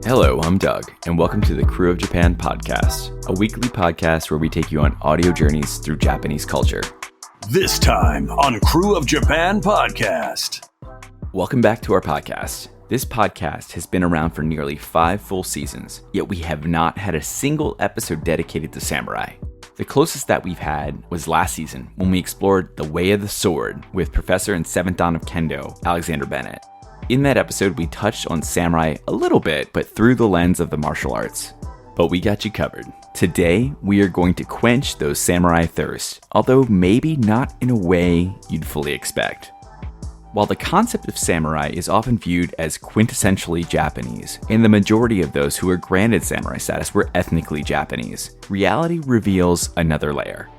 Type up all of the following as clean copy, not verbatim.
Hello, I'm Doug, and welcome to the Krewe of Japan podcast, a weekly podcast where we take you on audio journeys through Japanese culture. This time on Krewe of Japan podcast. Welcome back to our podcast. This podcast has been around for nearly 5 full seasons, yet we have not had a single episode dedicated to samurai. The closest that we've had was last season when we explored the Way of the Sword with Professor and 7th Dan of Kendo, Alexander Bennett. In that episode, we touched on samurai a little bit, but through the lens of the martial arts. But we got you covered. Today, we are going to quench those samurai thirst, although maybe not in a way you'd fully expect. While the concept of samurai is often viewed as quintessentially Japanese, and the majority of those who are granted samurai status were ethnically Japanese, reality reveals another layer.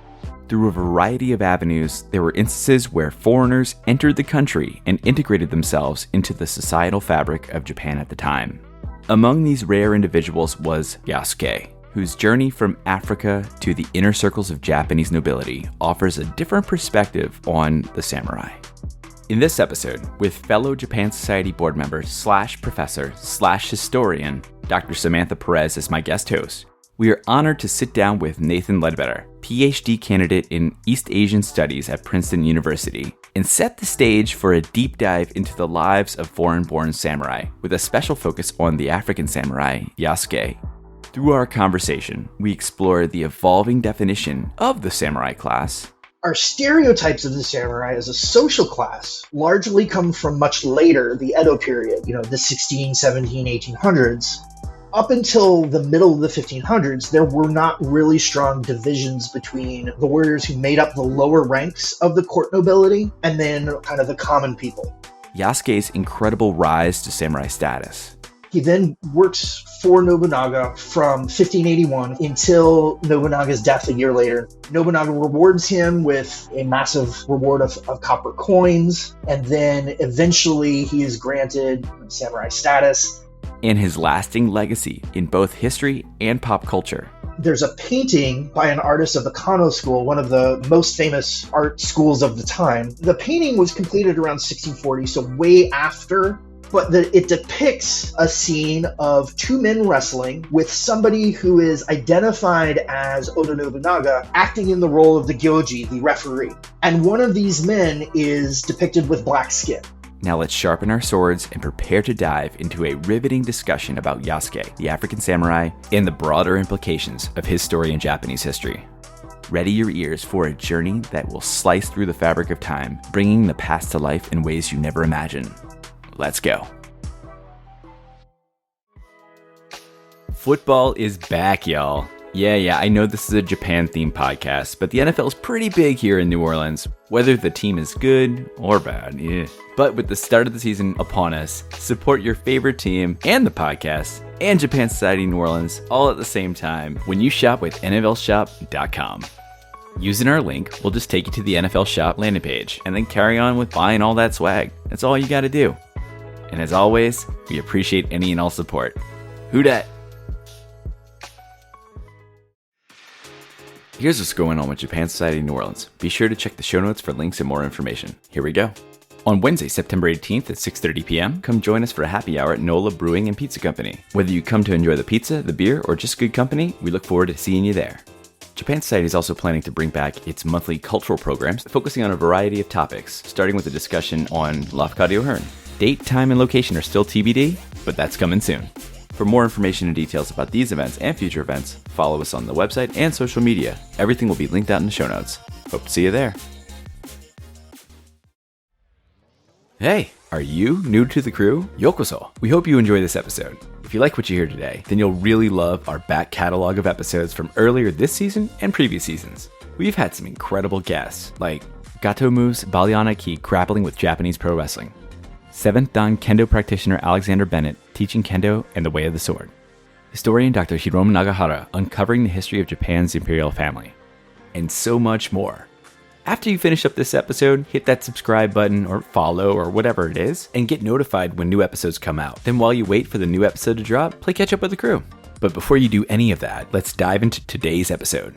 Through a variety of avenues, there were instances where foreigners entered the country and integrated themselves into the societal fabric of Japan at the time. Among these rare individuals was Yasuke, whose journey from Africa to the inner circles of Japanese nobility offers a different perspective on the samurai. In this episode, with fellow Japan Society board member / professor / historian, Dr. Samantha Perez as my guest host, we are honored to sit down with Nathan Ledbetter, PhD candidate in East Asian Studies at Princeton University, and set the stage for a deep dive into the lives of foreign-born samurai, with a special focus on the African samurai, Yasuke. Through our conversation, we explore the evolving definition of the samurai class. Our stereotypes of the samurai as a social class largely come from much later, the Edo period, the 16, 17, 1800s. Up until the middle of the 1500s, there were not really strong divisions between the warriors who made up the lower ranks of the court nobility and then kind of the common people. Yasuke's incredible rise to samurai status. He then works for Nobunaga from 1581 until Nobunaga's death a year later. Nobunaga rewards him with a massive reward of copper coins, and then eventually he is granted samurai status. And his lasting legacy in both history and pop culture. There's a painting by an artist of the Kano school, one of the most famous art schools of the time. The painting was completed around 1640, so way after, but it depicts a scene of 2 men wrestling with somebody who is identified as Oda Nobunaga acting in the role of the Gyoji, the referee. And one of these men is depicted with black skin. Now let's sharpen our swords and prepare to dive into a riveting discussion about Yasuke, the African samurai, and the broader implications of his story in Japanese history. Ready your ears for a journey that will slice through the fabric of time, bringing the past to life in ways you never imagined. Let's go. Football is back, y'all. Yeah, I know this is a Japan-themed podcast, but the NFL is pretty big here in New Orleans, whether the team is good or bad. Yeah. But with the start of the season upon us, support your favorite team and the podcast and Japan Society New Orleans all at the same time when you shop with NFLshop.com. Using our link, we'll just take you to the NFL Shop landing page and then carry on with buying all that swag. That's all you got to do. And as always, we appreciate any and all support. Who dat? Here's what's going on with Japan Society New Orleans. Be sure to check the show notes for links and more information. Here we go. On Wednesday, September 18th at 6:30 p.m., come join us for a happy hour at NOLA Brewing and Pizza Company. Whether you come to enjoy the pizza, the beer, or just good company, we look forward to seeing you there. Japan Society is also planning to bring back its monthly cultural programs, focusing on a variety of topics, starting with a discussion on Lafcadio Hearn. Date, time, and location are still TBD, but that's coming soon. For more information and details about these events and future events, follow us on the website and social media. Everything will be linked out in the show notes. Hope to see you there. Hey, are you new to the crew? Yokoso. We hope you enjoy this episode. If you like what you hear today, then you'll really love our back catalog of episodes from earlier this season and previous seasons. We've had some incredible guests, like Gatomu's Baliana Ki grappling with Japanese pro wrestling, 7th Dan Kendo practitioner Alexander Bennett teaching Kendo and the Way of the Sword, historian Dr. Hiromu Nagahara uncovering the history of Japan's imperial family, and so much more. After you finish up this episode, hit that subscribe button or follow or whatever it is, and get notified when new episodes come out. Then while you wait for the new episode to drop, play catch up with the crew. But before you do any of that, let's dive into today's episode.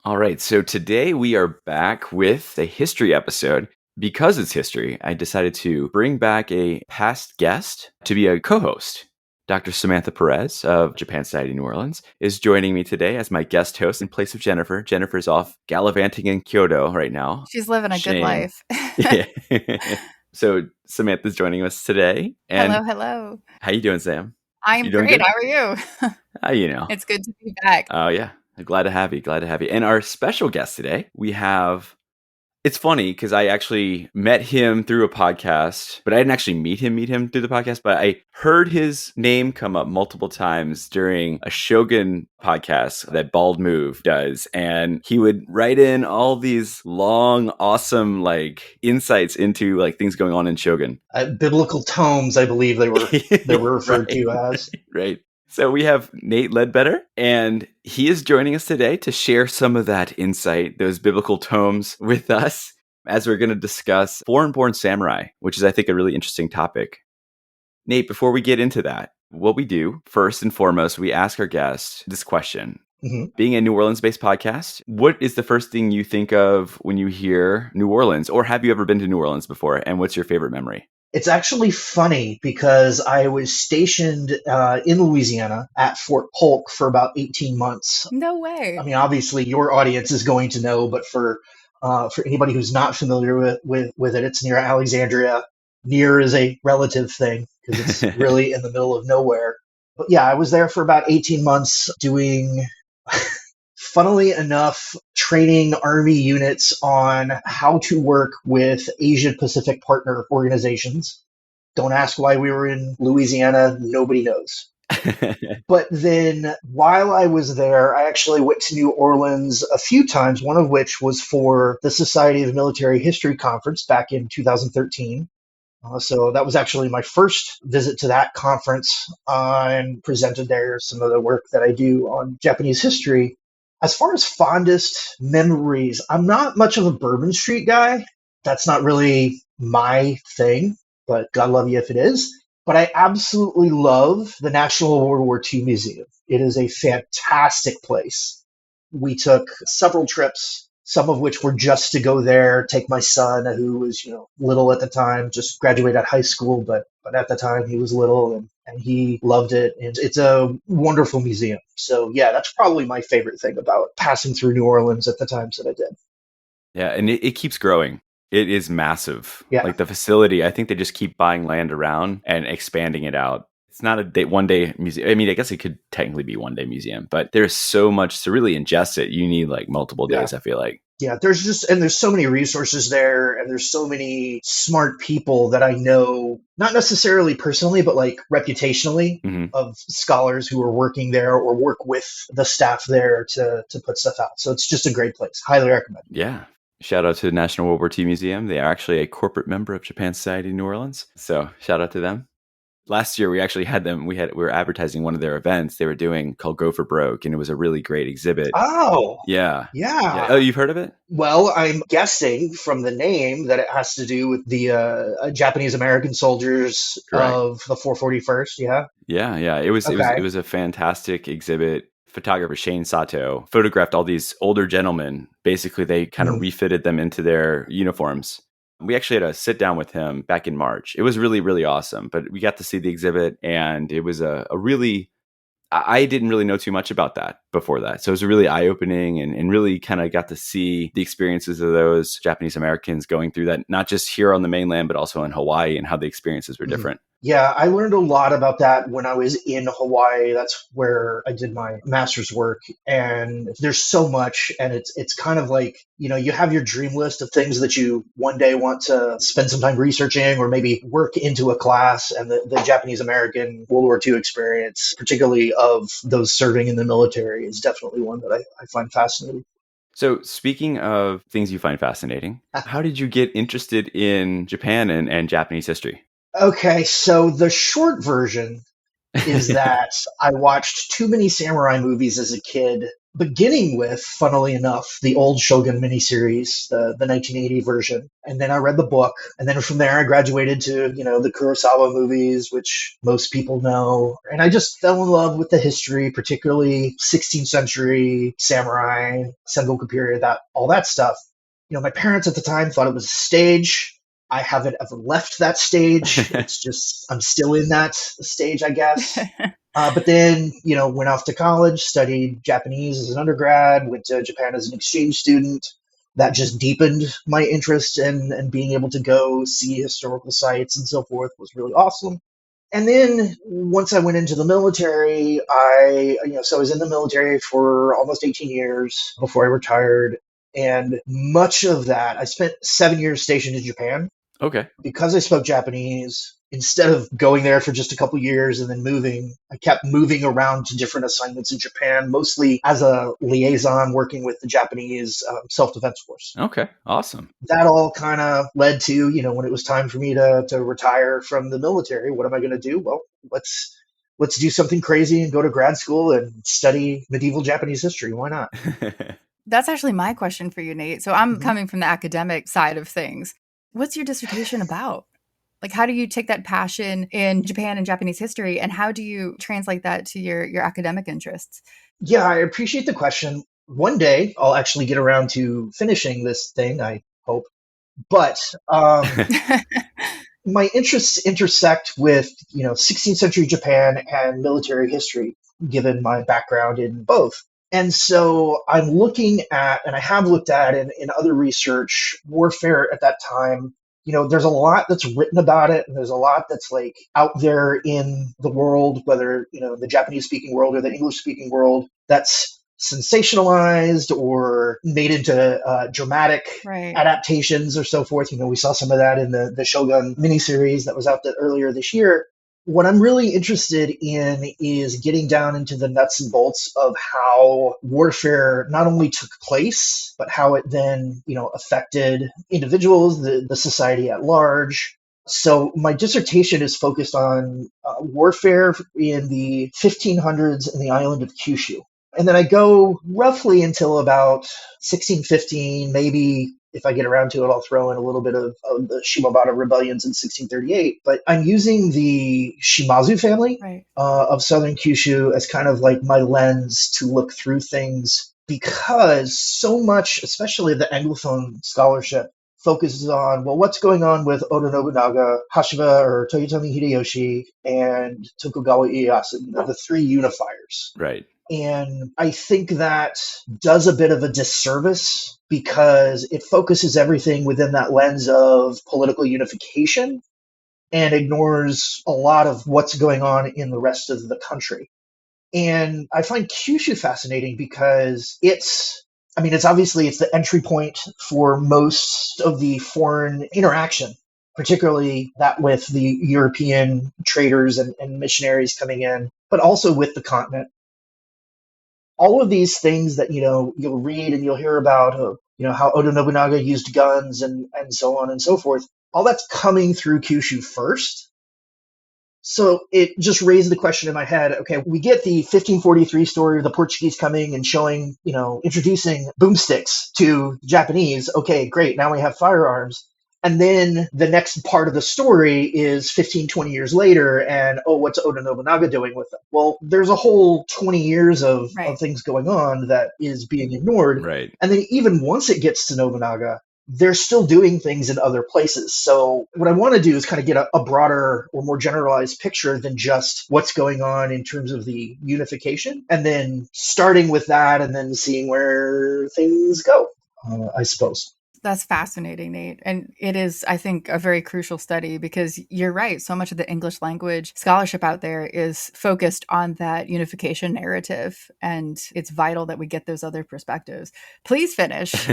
All right, so today we are back with a history episode. because it's history, I decided to bring back a past guest to be a co-host. Dr. Samantha Perez of Japan Society New Orleans is joining me today as my guest host in place of Jennifer. Jennifer's off gallivanting in Kyoto right now. She's living a good life. Yeah. So Samantha's joining us today. And hello. How you doing, Sam? I'm great. Good? How are you? It's good to be back. Oh, yeah. Glad to have you. And our special guest today, we have... It's funny because I actually met him through a podcast, but I didn't actually meet him through the podcast, but I heard his name come up multiple times during a Shogun podcast that Bald Move does. And he would write in all these long, awesome, insights into things going on in Shogun. Biblical tomes, I believe they were referred to as. Right. So we have Nate Ledbetter, and he is joining us today to share some of that insight, those biblical tomes, with us as we're going to discuss foreign-born samurai, which is, I think, a really interesting topic. Nate, before we get into that, what we do, first and foremost, we ask our guests this question. Mm-hmm. Being a New Orleans-based podcast, what is the first thing you think of when you hear New Orleans? Or have you ever been to New Orleans before? And what's your favorite memory? It's actually funny because I was stationed in Louisiana at Fort Polk for about 18 months. No way. I mean, obviously, your audience is going to know, but for anybody who's not familiar with it, it's near Alexandria. Near is a relative thing because it's really in the middle of nowhere. But yeah, I was there for about 18 months doing... Funnily enough, training Army units on how to work with Asia Pacific partner organizations. Don't ask why we were in Louisiana. Nobody knows. But then while I was there, I actually went to New Orleans a few times, one of which was for the Society of Military History Conference back in 2013. So that was actually my first visit to that conference and presented there some of the work that I do on Japanese history. As far as fondest memories, I'm not much of a Bourbon Street guy. That's not really my thing, but God love you if it is. But I absolutely love the National World War II Museum. It is a fantastic place. We took several trips, some of which were just to go there, take my son, who was, little at the time, just graduated high school, but at the time he was little and he loved it. And it's a wonderful museum. So yeah, that's probably my favorite thing about passing through New Orleans at the times that I did. Yeah, and it keeps growing. It is massive. Yeah. The facility, I think they just keep buying land around and expanding it out. It's not a one-day museum. I mean, I guess it could technically be one-day museum, but there's so much to really ingest it. You need multiple days, I feel like. Yeah, there's so many resources there, and there's so many smart people that I know, not necessarily personally, but reputationally, mm-hmm. of scholars who are working there or work with the staff there to put stuff out. So it's just a great place. Highly recommend. Yeah. Shout out to the National World War II Museum. They are actually a corporate member of Japan Society New Orleans. So shout out to them. Last year, we actually had them. We were advertising one of their events they were doing called Go for Broke, and it was a really great exhibit. Oh, yeah. Yeah. Oh, you've heard of it? Well, I'm guessing from the name that it has to do with the Japanese American soldiers of the 441st. Yeah. Yeah. It was a fantastic exhibit. Photographer Shane Sato photographed all these older gentlemen. Basically, they kind of refitted them into their uniforms. We actually had a sit down with him back in March. It was really, really awesome. But we got to see the exhibit, and it was a really, I didn't really know too much about that before that. So it was really eye-opening and really kind of got to see the experiences of those Japanese Americans going through that, not just here on the mainland, but also in Hawaii, and how the experiences were different. Yeah, I learned a lot about that when I was in Hawaii. That's where I did my master's work. And there's so much. And it's kind of you have your dream list of things that you one day want to spend some time researching or maybe work into a class. And the Japanese American World War II experience, particularly of those serving in the military, is definitely one that I find fascinating. So speaking of things you find fascinating, how did you get interested in Japan and Japanese history? Okay, so the short version is that I watched too many samurai movies as a kid, beginning with, funnily enough, the old Shogun miniseries, the 1980 version. And then I read the book. And then from there, I graduated to, the Kurosawa movies, which most people know. And I just fell in love with the history, particularly 16th century samurai, Sengoku period, all that stuff. My parents at the time thought it was a stage. I haven't ever left that stage. It's just, I'm still in that stage, I guess. But then, went off to college, studied Japanese as an undergrad, went to Japan as an exchange student. That just deepened my interest and being able to go see historical sites and so forth was really awesome. And then once I went into the military, I was in the military for almost 18 years before I retired. And much of that, I spent 7 years stationed in Japan. Okay. Because I spoke Japanese, instead of going there for just a couple years and then moving, I kept moving around to different assignments in Japan, mostly as a liaison working with the Japanese self-defense force. Okay, awesome. That all kind of led to, when it was time for me to retire from the military, what am I going to do? Well, let's do something crazy and go to grad school and study medieval Japanese history. Why not? That's actually my question for you, Nate. So I'm coming from the academic side of things. What's your dissertation about? Like, how do you take that passion in Japan and Japanese history, and how do you translate that to your academic interests? Yeah, I appreciate the question. One day I'll actually get around to finishing this thing, I hope. But my interests intersect with, 16th century Japan and military history, given my background in both. And so I'm looking at, and I have looked at in other research, warfare at that time. There's a lot that's written about it, and there's a lot that's like out there in the world, whether, the Japanese speaking world or the English speaking world, that's sensationalized or made into dramatic adaptations or so forth. We saw some of that in the Shogun miniseries that was out earlier this year. What I'm really interested in is getting down into the nuts and bolts of how warfare not only took place, but how it then, affected individuals, the society at large. So my dissertation is focused on warfare in the 1500s in the island of Kyushu. And then I go roughly until about 1615, maybe if I get around to it, I'll throw in a little bit of the Shimabara rebellions in 1638. But I'm using the Shimazu family of southern Kyushu as kind of like my lens to look through things, because so much, especially the Anglophone scholarship, focuses on, well, what's going on with Oda Nobunaga, Hashiba or Toyotomi Hideyoshi, and Tokugawa Ieyasu, the three unifiers. Right. And I think that does a bit of a disservice because it focuses everything within that lens of political unification and ignores a lot of what's going on in the rest of the country. And I find Kyushu fascinating because it's obviously it's the entry point for most of the foreign interaction, particularly that with the European traders and missionaries coming in, but also with the continent. All of these things that, you'll read and you'll hear about, how Oda Nobunaga used guns and so on and so forth, all that's coming through Kyushu first. So it just raised the question in my head, okay, we get the 1543 story of the Portuguese coming and showing, introducing boomsticks to Japanese. Okay, great. Now we have firearms. And then the next part of the story is 15, 20 years later, and, what's Oda Nobunaga doing with them? Well, there's a whole 20 years of things going on that is being ignored. Right. And then even once it gets to Nobunaga, they're still doing things in other places. So what I want to do is kind of get a broader or more generalized picture than just what's going on in terms of the unification, and then starting with that and then seeing where things go, I suppose. That's fascinating, Nate. And it is, I think, a very crucial study because you're right. So much of the English language scholarship out there is focused on that unification narrative. And it's vital that we get those other perspectives. Please finish so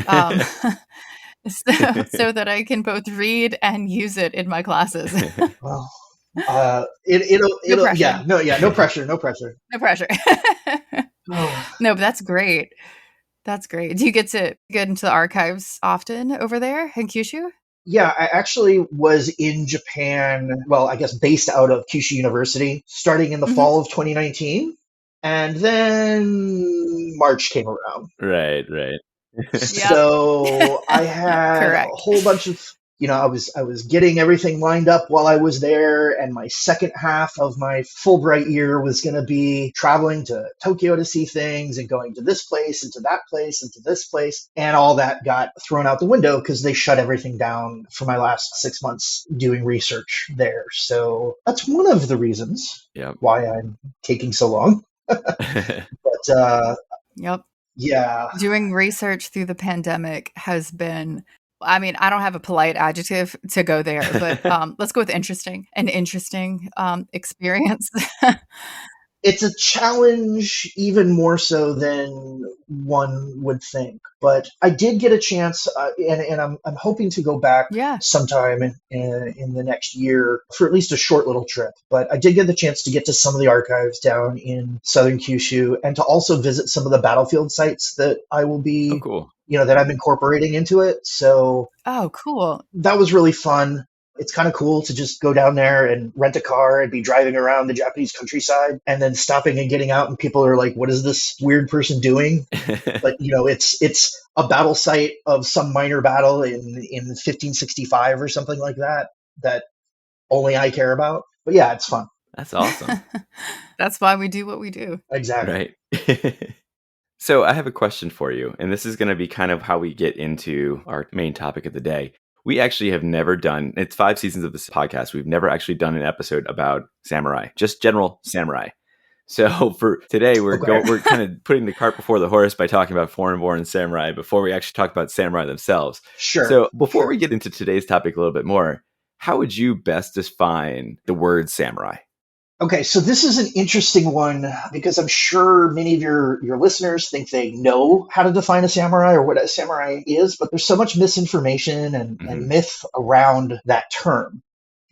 that I can both read and use it in my classes. Well, no pressure. No pressure. No, but that's great. That's great. Do you get to get into the archives often over there in Kyushu? Yeah, I actually was in Japan, well, I guess based out of Kyushu University, starting in the fall of 2019. And then March came around. Right. So I had a whole bunch of I was getting everything lined up while I was there, and my second half of my Fulbright year was going to be traveling to Tokyo to see things and going to this place and to that place and to this place. And all that got thrown out the window because they shut everything down for my last 6 months doing research there. So that's one of the reasons why I'm taking so long. But Yep. yeah. Doing research through the pandemic has been, I mean, I don't have a polite adjective to go there, but let's go with interesting. An interesting experience. It's a challenge, even more so than one would think. But I did get a chance, and I'm hoping to go back Yeah. sometime in the next year for at least a short little trip. But I did get the chance to get to some of the archives down in southern Kyushu and to also visit some of the battlefield sites that I will be, cool. That I'm incorporating into it. So cool. That was really fun. It's kind of cool to just go down there and rent a car and be driving around the Japanese countryside and then stopping and getting out and people are like, what is this weird person doing? But, it's a battle site of some minor battle in 1565 or something like that only I care about. But yeah, it's fun. That's awesome. That's why we do what we do. Exactly. Right. So I have a question for you, and this is going to be kind of how we get into our main topic of the day. We actually have never done, it's 5 seasons of this podcast, we've never actually done an episode about samurai, just general samurai. So for today, we're kind of putting the cart before the horse by talking about foreign-born samurai before we actually talk about samurai themselves. Sure. So before we get into today's topic a little bit more, how would you best define the word samurai? Okay, so this is an interesting one because I'm sure many of your listeners think they know how to define a samurai or what a samurai is, but there's so much misinformation and myth around that term.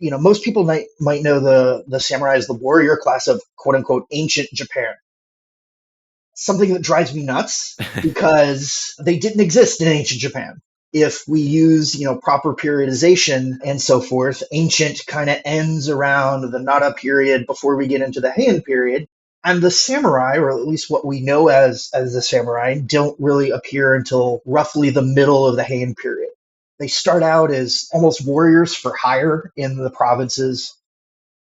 Most people might know the samurai as the warrior class of quote unquote ancient Japan. Something that drives me nuts because they didn't exist in ancient Japan. If we use, proper periodization and so forth, ancient kind of ends around the Nara period before we get into the Heian period. And the samurai, or at least what we know as the samurai, don't really appear until roughly the middle of the Heian period. They start out as almost warriors for hire in the provinces.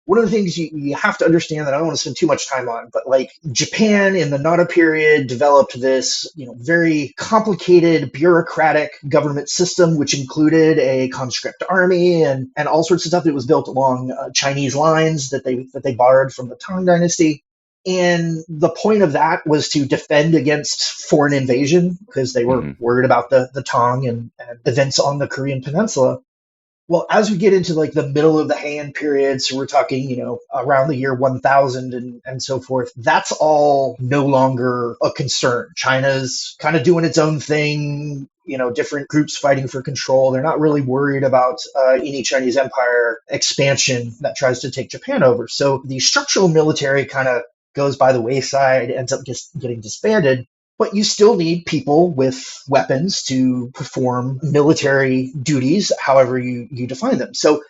One of the things you have to understand that I don't want to spend too much time on, but like Japan in the Nara period developed this, very complicated bureaucratic government system, which included a conscript army and all sorts of stuff. It was built along Chinese lines that they borrowed from the Tang Dynasty. And the point of that was to defend against foreign invasion because they were worried about the Tang and events on the Korean Peninsula. Well, as we get into like the middle of the Heian period, so we're talking, around the year 1000 and so forth, that's all no longer a concern. China's kind of doing its own thing, different groups fighting for control. They're not really worried about any Chinese empire expansion that tries to take Japan over. So the structural military kind of goes by the wayside, ends up just getting disbanded. But you still need people with weapons to perform military duties, however you define them. So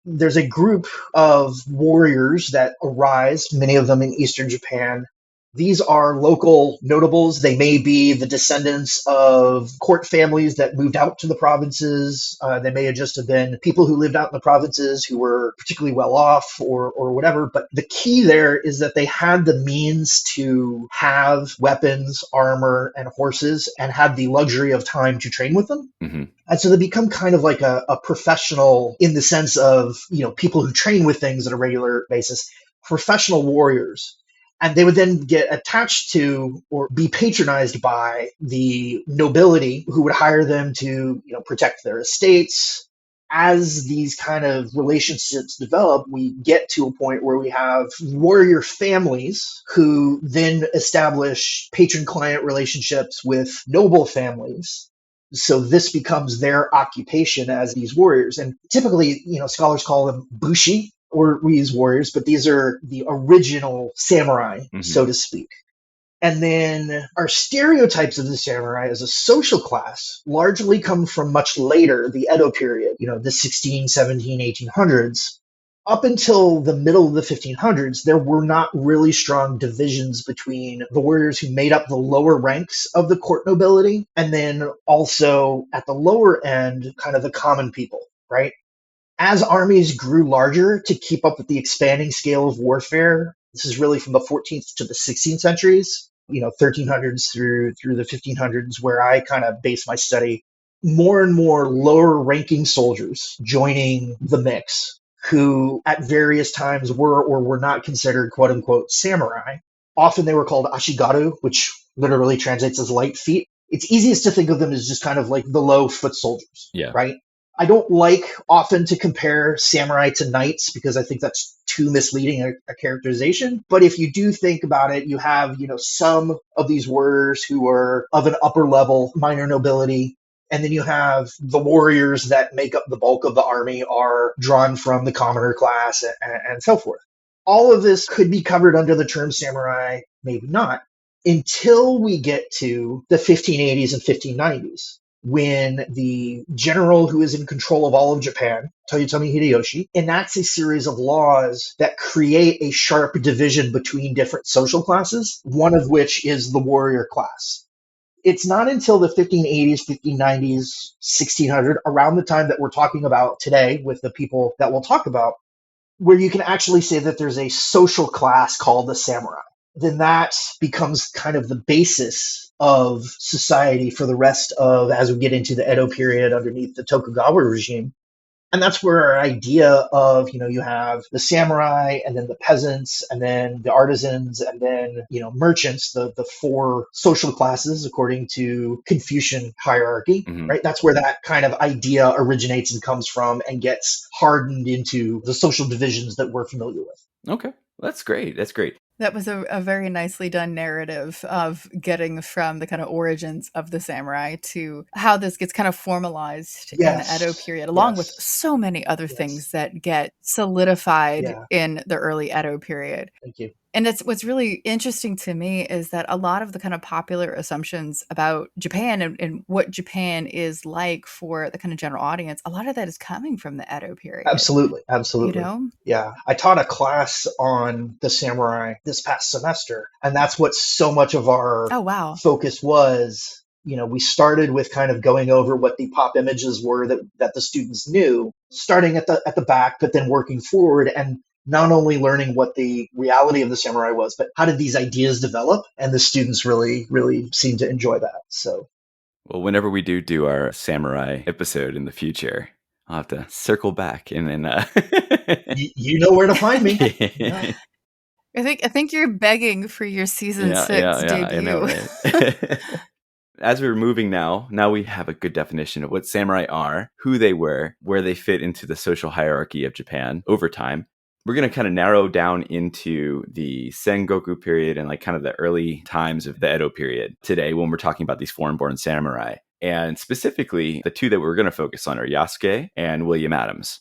there's a group of warriors that arise, many of them in Eastern Japan. These are local notables. They may be the descendants of court families that moved out to the provinces. They may have just have been people who lived out in the provinces who were particularly well off or whatever. But the key there is that they had the means to have weapons, armor, and horses and had the luxury of time to train with them. And so they become kind of like a professional in the sense of, people who train with things on a regular basis, professional warriors. And they would then get attached to or be patronized by the nobility who would hire them to, protect their estates. As these kind of relationships develop, we get to a point where we have warrior families who then establish patron-client relationships with noble families. So this becomes their occupation as these warriors. And typically, scholars call them bushi, or we use warriors, but these are the original samurai, so to speak. And then our stereotypes of the samurai as a social class largely come from much later, the Edo period, the 16, 17, 1800s. Up until the middle of the 1500s, there were not really strong divisions between the warriors who made up the lower ranks of the court nobility, and then also at the lower end, kind of the common people. right? As armies grew larger to keep up with the expanding scale of warfare, this is really from the 14th to the 16th centuries, 1300s through the 1500s, where I kind of base my study. More and more lower ranking soldiers joining the mix who at various times were or were not considered quote unquote samurai. Often they were called ashigaru, which literally translates as light feet. It's easiest to think of them as just kind of like the low foot soldiers, right? I don't like often to compare samurai to knights because I think that's too misleading a characterization. But if you do think about it, you have, some of these warriors who are of an upper level, minor nobility. And then you have the warriors that make up the bulk of the army are drawn from the commoner class and so forth. All of this could be covered under the term samurai, maybe not, until we get to the 1580s and 1590s. When the general who is in control of all of Japan, Toyotomi Hideyoshi, enacts a series of laws that create a sharp division between different social classes, one of which is the warrior class. It's not until the 1580s, 1590s, 1600, around the time that we're talking about today with the people that we'll talk about, where you can actually say that there's a social class called the samurai. Then that becomes kind of the basis of society for the rest of, as we get into the Edo period underneath the Tokugawa regime. And that's where our idea of, you have the samurai and then the peasants and then the artisans and then, merchants, the four social classes according to Confucian hierarchy, right? That's where that kind of idea originates and comes from and gets hardened into the social divisions that we're familiar with. Okay. That's great. That's great. That was a very nicely done narrative of getting from the kind of origins of the samurai to how this gets kind of formalized in the Edo period, along with so many other things that get solidified in the early Edo period. Thank you. And what's really interesting to me is that a lot of the kind of popular assumptions about Japan and what Japan is like for the kind of general audience, a lot of that is coming from the Edo period. Absolutely. Yeah. I taught a class on the samurai this past semester, and that's what so much of our focus was. We started with kind of going over what the pop images were that the students knew, starting at the back, but then working forward and not only learning what the reality of the samurai was, but how did these ideas develop? And the students really, really seemed to enjoy that. So, well, whenever we do our samurai episode in the future, I'll have to circle back and then you know where to find me. Yeah. I think you're begging for your season 6 debut. I know, right? As we're moving now we have a good definition of what samurai are, who they were, where they fit into the social hierarchy of Japan over time. We're going to kind of narrow down into the Sengoku period and like kind of the early times of the Edo period today when we're talking about these foreign-born samurai. And specifically, the two that we're going to focus on are Yasuke and William Adams.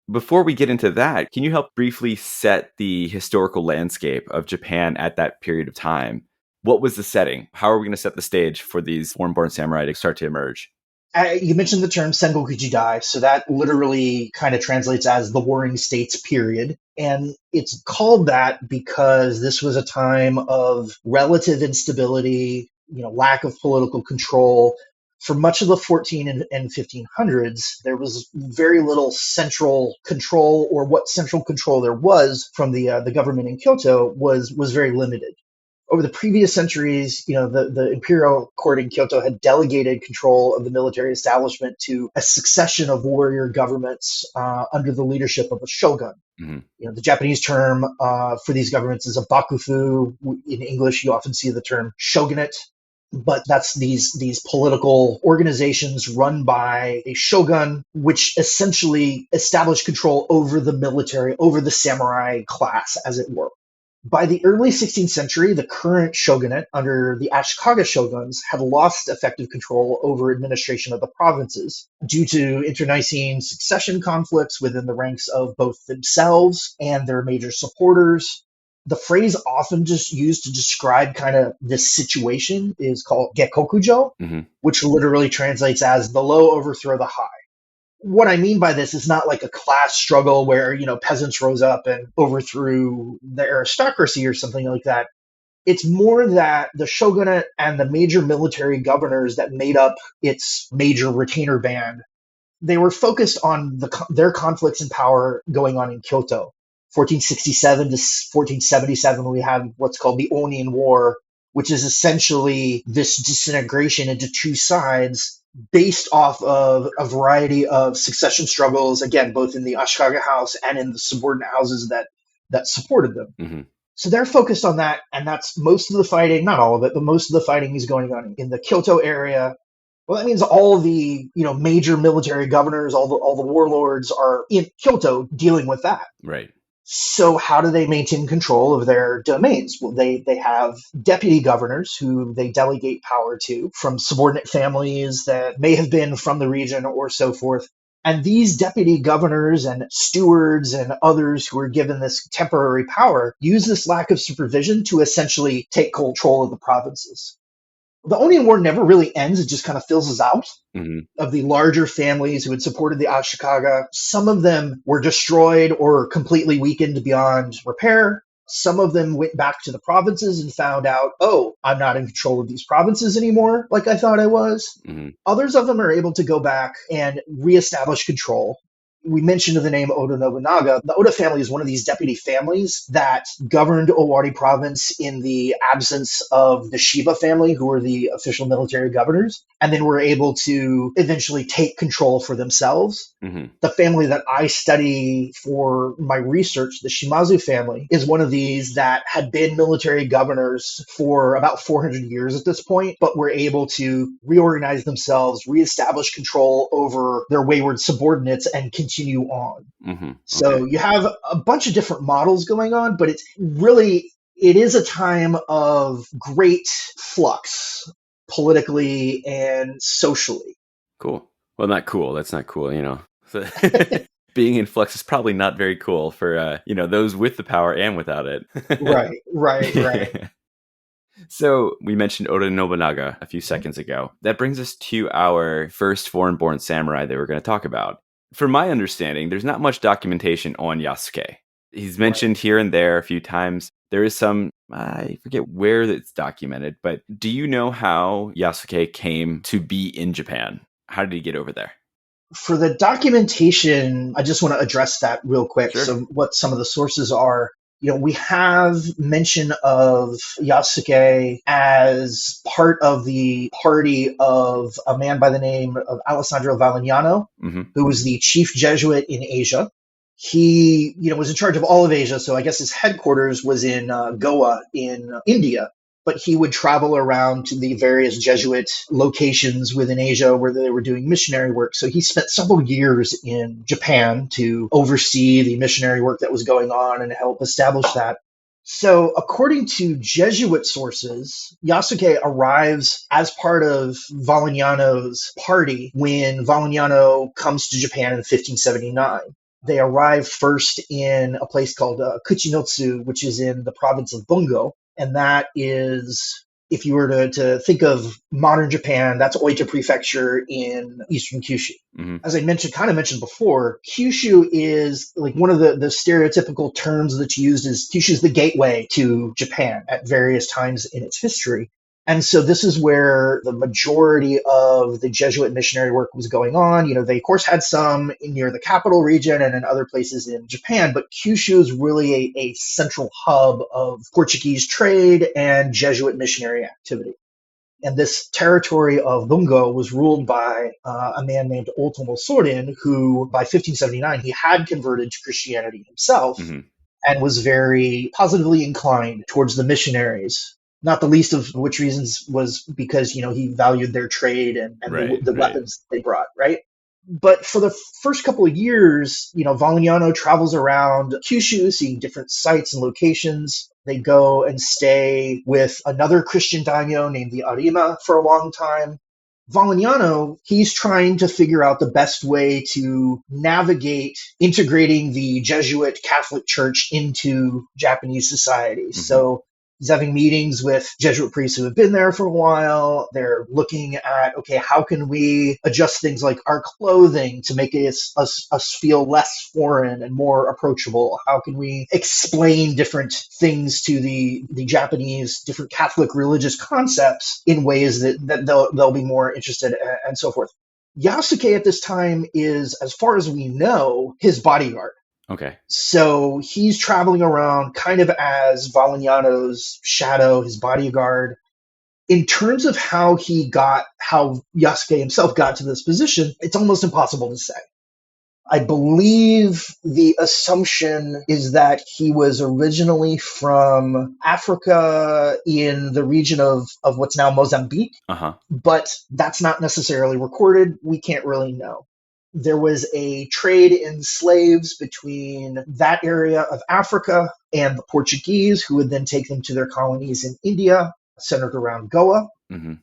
Before we get into that, can you help briefly set the historical landscape of Japan at that period of time? What was the setting? How are we going to set the stage for these foreign-born samurai to start to emerge? You mentioned the term Sengoku Jidai, so that literally kind of translates as the Warring States period. And it's called that because this was a time of relative instability, lack of political control. For much of the 14 and 1500s, there was very little central control, or what central control there was from the government in Kyoto was very limited. Over the previous centuries, the imperial court in Kyoto had delegated control of the military establishment to a succession of warrior governments under the leadership of a shogun. The Japanese term for these governments is a bakufu. In English, you often see the term shogunate. But that's these political organizations run by a shogun, which essentially establish control over the military, over the samurai class, as it were. By the early 16th century, the current shogunate under the Ashikaga shoguns had lost effective control over administration of the provinces due to internecine succession conflicts within the ranks of both themselves and their major supporters. The phrase often just used to describe kind of this situation is called gekkokujo, which literally translates as the low overthrow the high. What I mean by this is not like a class struggle where, peasants rose up and overthrew the aristocracy or something like that. It's more that the shogunate and the major military governors that made up its major retainer band They were focused on their conflicts in power going on in Kyoto. 1467 to 1477, we had what's called the Onin War, which is essentially this disintegration into two sides based off of a variety of succession struggles, again, both in the Ashikaga house and in the subordinate houses that supported them. Mm-hmm. So they're focused on that, and that's most of the fighting, not all of it, but most of the fighting is going on in the Kyoto area. Well, that means all the major military governors, all the warlords are in Kyoto dealing with that. Right. So how do they maintain control of their domains? Well, they have deputy governors who they delegate power to from subordinate families that may have been from the region or so forth. And these deputy governors and stewards and others who are given this temporary power use this lack of supervision to essentially take control of the provinces. The Onin War never really ends. It just kind of fills us out of the larger families who had supported the Ashikaga. Some of them were destroyed or completely weakened beyond repair. Some of them went back to the provinces and found out, oh, I'm not in control of these provinces anymore like I thought I was. Mm-hmm. Others of them are able to go back and reestablish control. We mentioned the name Oda Nobunaga. The Oda family is one of these deputy families that governed Owari province in the absence of the Shiba family, who were the official military governors, and then were able to eventually take control for themselves. Mm-hmm. The family that I study for my research, the Shimazu family, is one of these that had been military governors for about 400 years at this point, but were able to reorganize themselves, reestablish control over their wayward subordinates, and continue on. Mm-hmm. So you have a bunch of different models going on, but it is a time of great flux politically and socially. Cool. Well, not cool. That's not cool, So being in flux is probably not very cool for, those with the power and without it. Right. So we mentioned Oda Nobunaga a few seconds ago. That brings us to our first foreign-born samurai that we're going to talk about. From my understanding, there's not much documentation on Yasuke. He's mentioned here and there a few times. There is some, I forget where it's documented, but do you know how Yasuke came to be in Japan? How did he get over there? For the documentation, I just want to address that real quick. Sure. So what some of the sources are. We have mention of Yasuke as part of the party of a man by the name of Alessandro Valignano, who was the chief Jesuit in Asia. He, was in charge of all of Asia, so I guess his headquarters was in Goa in India. But he would travel around to the various Jesuit locations within Asia where they were doing missionary work. So he spent several years in Japan to oversee the missionary work that was going on and help establish that. So according to Jesuit sources, Yasuke arrives as part of Valignano's party when Valignano comes to Japan in 1579. They arrive first in a place called Kuchinotsu, which is in the province of Bungo. And that is, if you were to think of modern Japan, that's Oita Prefecture in eastern Kyushu. As I mentioned before, Kyushu is like one of the stereotypical terms that's used is Kyushu is the gateway to Japan at various times in its history. And so this is where the majority of the Jesuit missionary work was going on. They, of course, had some near the capital region and in other places in Japan, but Kyushu is really a central hub of Portuguese trade and Jesuit missionary activity. And this territory of Bungo was ruled by a man named Otomo Sorin, who by 1579, he had converted to Christianity himself and was very positively inclined towards the missionaries. Not the least of which reasons was because, he valued their trade and the weapons they brought, right? But for the first couple of years, Valignano travels around Kyushu, seeing different sites and locations. They go and stay with another Christian daimyo named the Arima for a long time. Valignano, he's trying to figure out the best way to navigate integrating the Jesuit Catholic Church into Japanese society. So he's having meetings with Jesuit priests who have been there for a while. They're looking at, okay, how can we adjust things like our clothing to make us feel less foreign and more approachable? How can we explain different things to the Japanese, different Catholic religious concepts in ways that they'll be more interested and so forth? Yasuke at this time is, as far as we know, his bodyguard. Okay. So he's traveling around kind of as Valignano's shadow, his bodyguard. In terms of how Yasuke himself got to this position, it's almost impossible to say. I believe the assumption is that he was originally from Africa in the region of what's now Mozambique, but that's not necessarily recorded. We can't really know. There was a trade in slaves between that area of Africa and the Portuguese, who would then take them to their colonies in India, centered around Goa. Mm-hmm.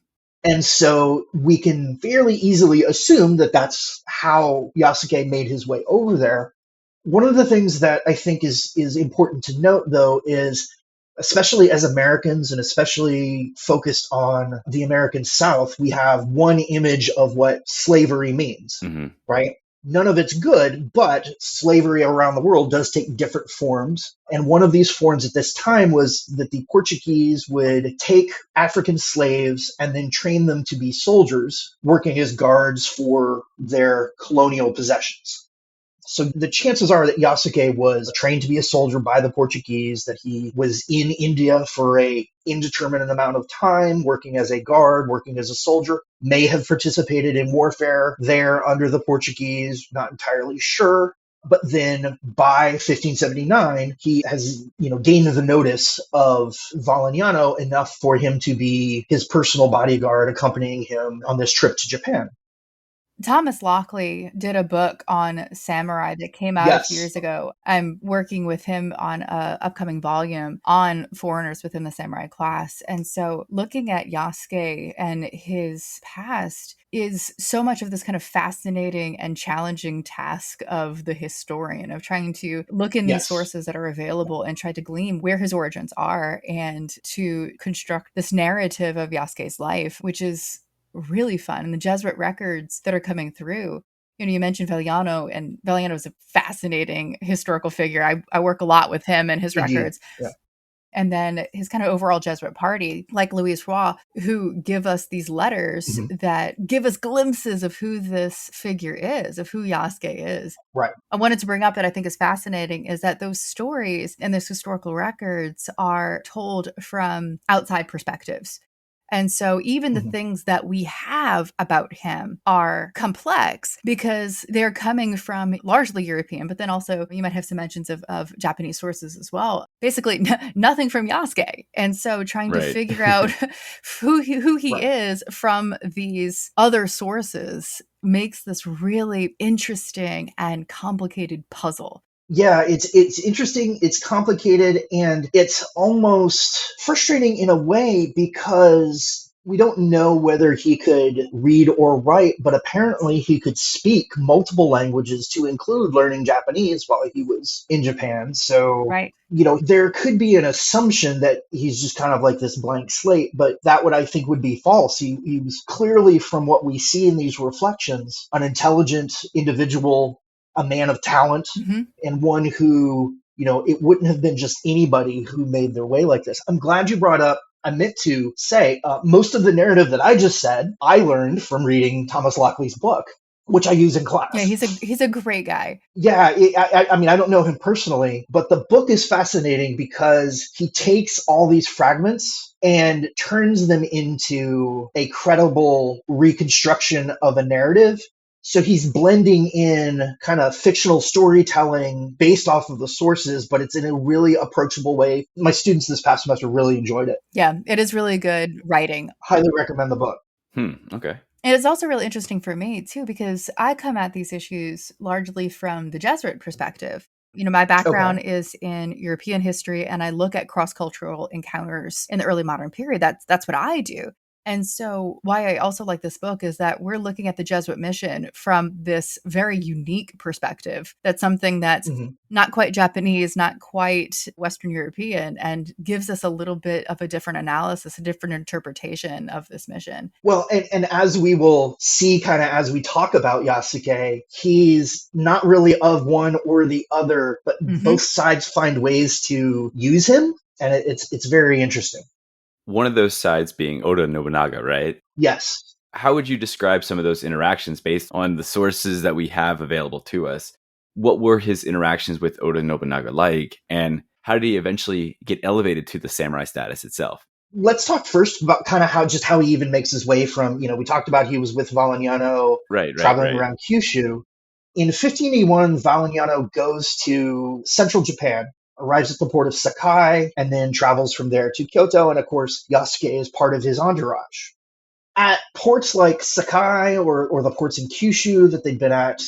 And so we can fairly easily assume that that's how Yasuke made his way over there. One of the things that I think is important to note, though, is especially as Americans and especially focused on the American South, we have one image of what slavery means, right? None of it's good, but slavery around the world does take different forms. And one of these forms at this time was that the Portuguese would take African slaves and then train them to be soldiers, working as guards for their colonial possessions. So the chances are that Yasuke was trained to be a soldier by the Portuguese, that he was in India for a indeterminate amount of time, working as a guard, working as a soldier, may have participated in warfare there under the Portuguese, not entirely sure. But then by 1579, he has, gained the notice of Valignano enough for him to be his personal bodyguard, accompanying him on this trip to Japan. Thomas Lockley did a book on samurai that came out a few years ago. I'm working with him on an upcoming volume on foreigners within the samurai class. And so looking at Yasuke and his past is so much of this kind of fascinating and challenging task of the historian, of trying to look in these sources that are available and try to glean where his origins are and to construct this narrative of Yasuke's life, which is really fun. And the Jesuit records that are coming through, you mentioned Valignano, and Valignano is a fascinating historical figure. I work a lot with him and his records. Yeah. And then his kind of overall Jesuit party, like Louis Roy, who give us these letters that give us glimpses of who this figure is, of who Yasuke is. Right. I wanted to bring up that I think is fascinating is that those stories and those historical records are told from outside perspectives. And so even the things that we have about him are complex because they're coming from largely European, but then also you might have some mentions of Japanese sources as well. Basically, nothing from Yasuke. And so trying to figure out who he is from these other sources makes this really interesting and complicated puzzle. Yeah, it's interesting, it's complicated, and it's almost frustrating in a way because we don't know whether he could read or write, but apparently he could speak multiple languages to include learning Japanese while he was in Japan. So, there could be an assumption that he's just kind of like this blank slate, but that I think would be false. He was clearly, from what we see in these reflections, an intelligent individual, a man of talent, and one who, it wouldn't have been just anybody who made their way like this. I'm glad you brought up, I meant to say, most of the narrative that I just said, I learned from reading Thomas Lockley's book, which I use in class. Yeah, he's a great guy. Yeah, I mean, I don't know him personally, but the book is fascinating because he takes all these fragments and turns them into a credible reconstruction of a narrative. So he's blending in kind of fictional storytelling based off of the sources, but it's in a really approachable way. My students this past semester really enjoyed it. Yeah, it is really good writing. Highly recommend the book. Okay. And it's also really interesting for me, too, because I come at these issues largely from the Jesuit perspective. My background is in European history, and I look at cross-cultural encounters in the early modern period. That's what I do. And so why I also like this book is that we're looking at the Jesuit mission from this very unique perspective. That's something that's not quite Japanese, not quite Western European, and gives us a little bit of a different analysis, a different interpretation of this mission. Well, and as we will see kind of as we talk about Yasuke, he's not really of one or the other, but both sides find ways to use him. And it's very interesting. One of those sides being Oda Nobunaga, right? Yes. How would you describe some of those interactions based on the sources that we have available to us? What were his interactions with Oda Nobunaga like, and how did he eventually get elevated to the samurai status itself? Let's talk first about kind of how he even makes his way from, we talked about he was with Valeriano traveling around Kyushu. In 1581, Valeriano goes to central Japan, arrives at the port of Sakai, and then travels from there to Kyoto. And of course, Yasuke is part of his entourage. At ports like Sakai or the ports in Kyushu that they'd been at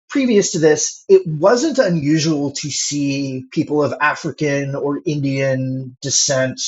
previous to this, it wasn't unusual to see people of African or Indian descent.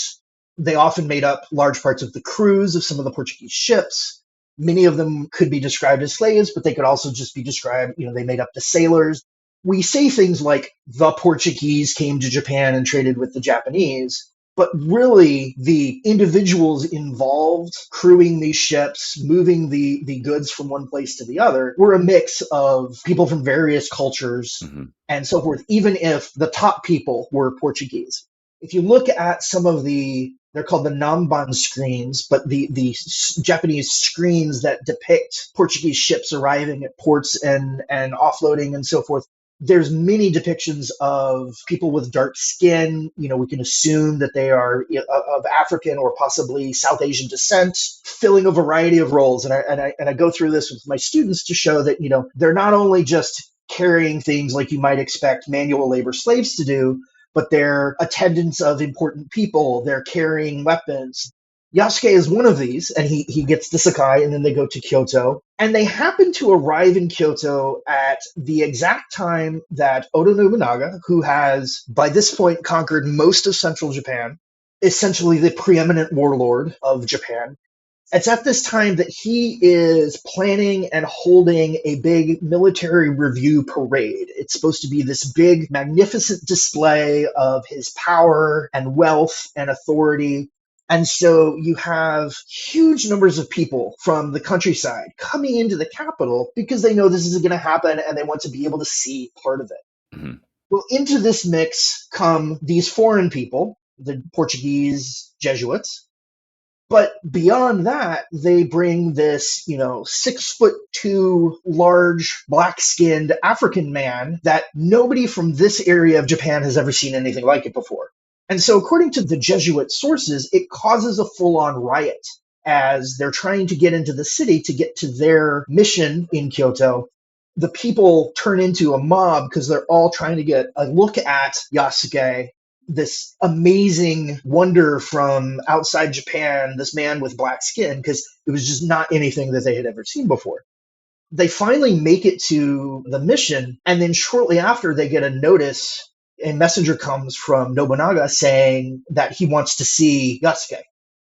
They often made up large parts of the crews of some of the Portuguese ships. Many of them could be described as slaves, but they could also just be described, they made up the sailors. We say things like the Portuguese came to Japan and traded with the Japanese, but really the individuals involved crewing these ships, moving the goods from one place to the other, were a mix of people from various cultures and so forth, even if the top people were Portuguese. If you look at some of they're called the Namban screens, but the Japanese screens that depict Portuguese ships arriving at ports and offloading and so forth, there's many depictions of people with dark skin. We can assume that they are of African or possibly South Asian descent, filling a variety of roles. And I go through this with my students to show that, they're not only just carrying things like you might expect manual labor slaves to do, but they're attendants of important people. They're carrying weapons. Yasuke is one of these, and he gets to Sakai, and then they go to Kyoto. And they happen to arrive in Kyoto at the exact time that Oda Nobunaga, who has by this point conquered most of central Japan, essentially the preeminent warlord of Japan, it's at this time that he is planning and holding a big military review parade. It's supposed to be this big, magnificent display of his power and wealth and authority. And so you have huge numbers of people from the countryside coming into the capital because they know this is going to happen and they want to be able to see part of it. Mm-hmm. Well, into this mix come these foreign people, the Portuguese Jesuits. But beyond that, they bring this, 6'2" large, black-skinned African man that nobody from this area of Japan has ever seen anything like it before. And so according to the Jesuit sources, it causes a full-on riot as they're trying to get into the city to get to their mission in Kyoto. The people turn into a mob because they're all trying to get a look at Yasuke, this amazing wonder from outside Japan, this man with black skin, because it was just not anything that they had ever seen before. They finally make it to the mission, and then shortly after they get a notice. A messenger comes from Nobunaga saying that he wants to see Yasuke,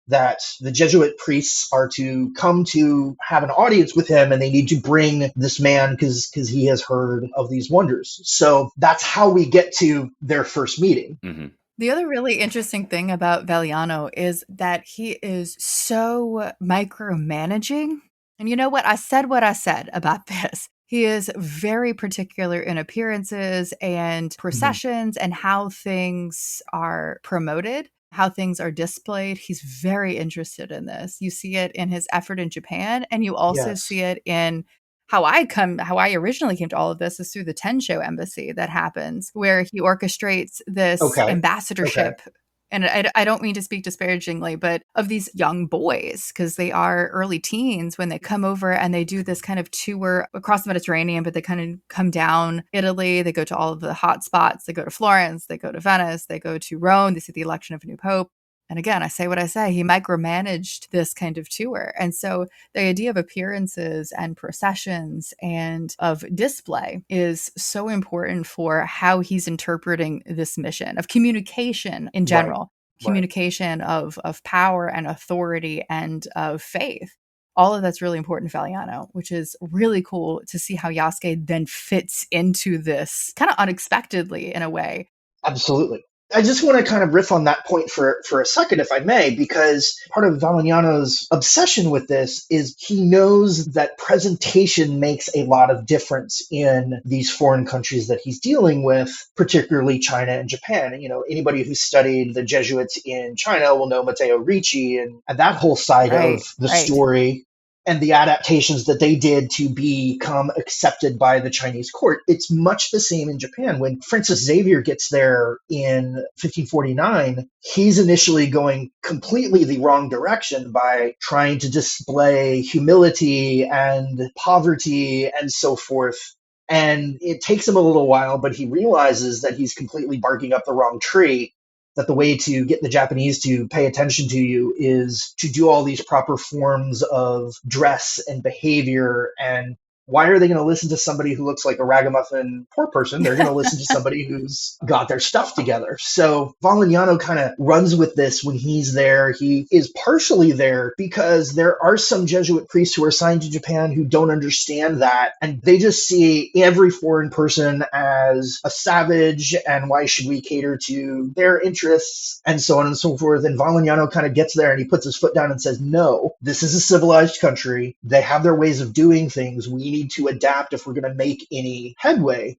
that the Jesuit priests are to come to have an audience with him, and they need to bring this man because he has heard of these wonders. So that's how we get to their first meeting. Mm-hmm. The other really interesting thing about Valeriano is that he is so micromanaging. And you know what? I said about this. He is very particular in appearances and processions and how things are promoted, how things are displayed. He's very interested in this. You see it in his effort in Japan, and you also see it in how I originally came to all of this is through the Tensho embassy that happens, where he orchestrates this ambassadorship. Okay. And I don't mean to speak disparagingly, but of these young boys, because they are early teens when they come over and they do this kind of tour across the Mediterranean, but they kind of come down Italy. They go to all of the hot spots. They go to Florence. They go to Venice. They go to Rome. They see the election of a new pope. And again, I say what I say. He micromanaged this kind of tour. And so the idea of appearances and processions and of display is so important for how he's interpreting this mission of communication in general, communication of power and authority and of faith. All of that's really important to Valeriano, which is really cool to see how Yasuke then fits into this kind of unexpectedly in a way. Absolutely. I just want to kind of riff on that point for a second, if I may, because part of Valeriano's obsession with this is he knows that presentation makes a lot of difference in these foreign countries that he's dealing with, particularly China and Japan. And, anybody who's studied the Jesuits in China will know Matteo Ricci and that whole side of the story. and the adaptations that they did to become accepted by the Chinese court. It's much the same in Japan. When Francis Xavier gets there in 1549, he's initially going completely the wrong direction by trying to display humility and poverty and so forth. And it takes him a little while, but he realizes that he's completely barking up the wrong tree, that the way to get the Japanese to pay attention to you is to do all these proper forms of dress and behavior. And why are they going to listen to somebody who looks like a ragamuffin poor person? They're going to listen to somebody who's got their stuff together. So Valignano kind of runs with this when he's there. He is partially there because there are some Jesuit priests who are assigned to Japan who don't understand that. And they just see every foreign person as a savage, and why should we cater to their interests, and so on and so forth. And Valignano kind of gets there and he puts his foot down and says, no, this is a civilized country. They have their ways of doing things. We need to adapt if we're going to make any headway.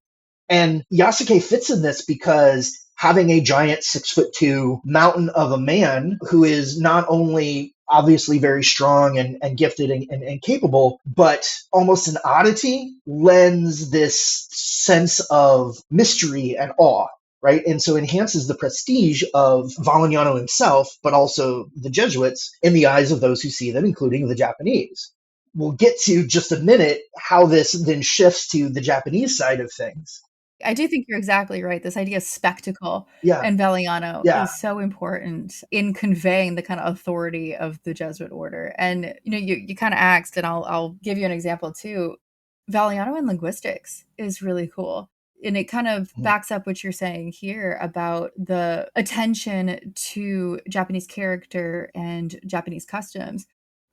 And Yasuke fits in this because having a giant 6'2" mountain of a man who is not only obviously very strong and gifted and capable, but almost an oddity, lends this sense of mystery and awe, right? And so enhances the prestige of Valignano himself, but also the Jesuits in the eyes of those who see them, including the Japanese. We'll get to just a minute how this then shifts to the Japanese side of things. I do think you're exactly right. This idea of spectacle Yeah. and Valignano Yeah. is so important in conveying the kind of authority of the Jesuit order. And, you kind of asked, and I'll give you an example too. Valignano in linguistics is really cool. And it kind of backs up what you're saying here about the attention to Japanese character and Japanese customs.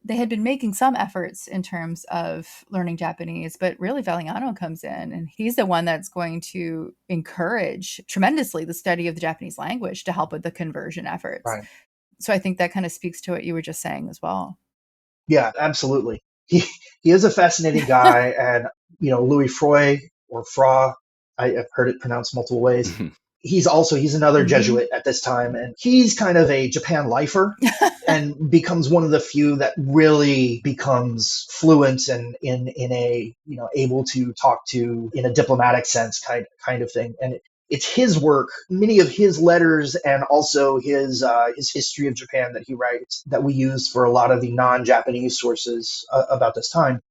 They had been making some efforts in terms of learning Japanese, but really Valignano comes in and he's the one that's going to encourage tremendously the study of the Japanese language to help with the conversion efforts. Right. So I think that kind of speaks to what you were just saying as well. Yeah, absolutely. He is a fascinating guy. And, Louis Froy or Fra, I've heard it pronounced multiple ways. He's another Jesuit at this time, and he's kind of a Japan lifer and becomes one of the few that really becomes fluent and in a, able to talk to in a diplomatic sense kind of thing. And it's his work, many of his letters, and also his history of Japan that he writes that we use for a lot of the non-Japanese sources about this time.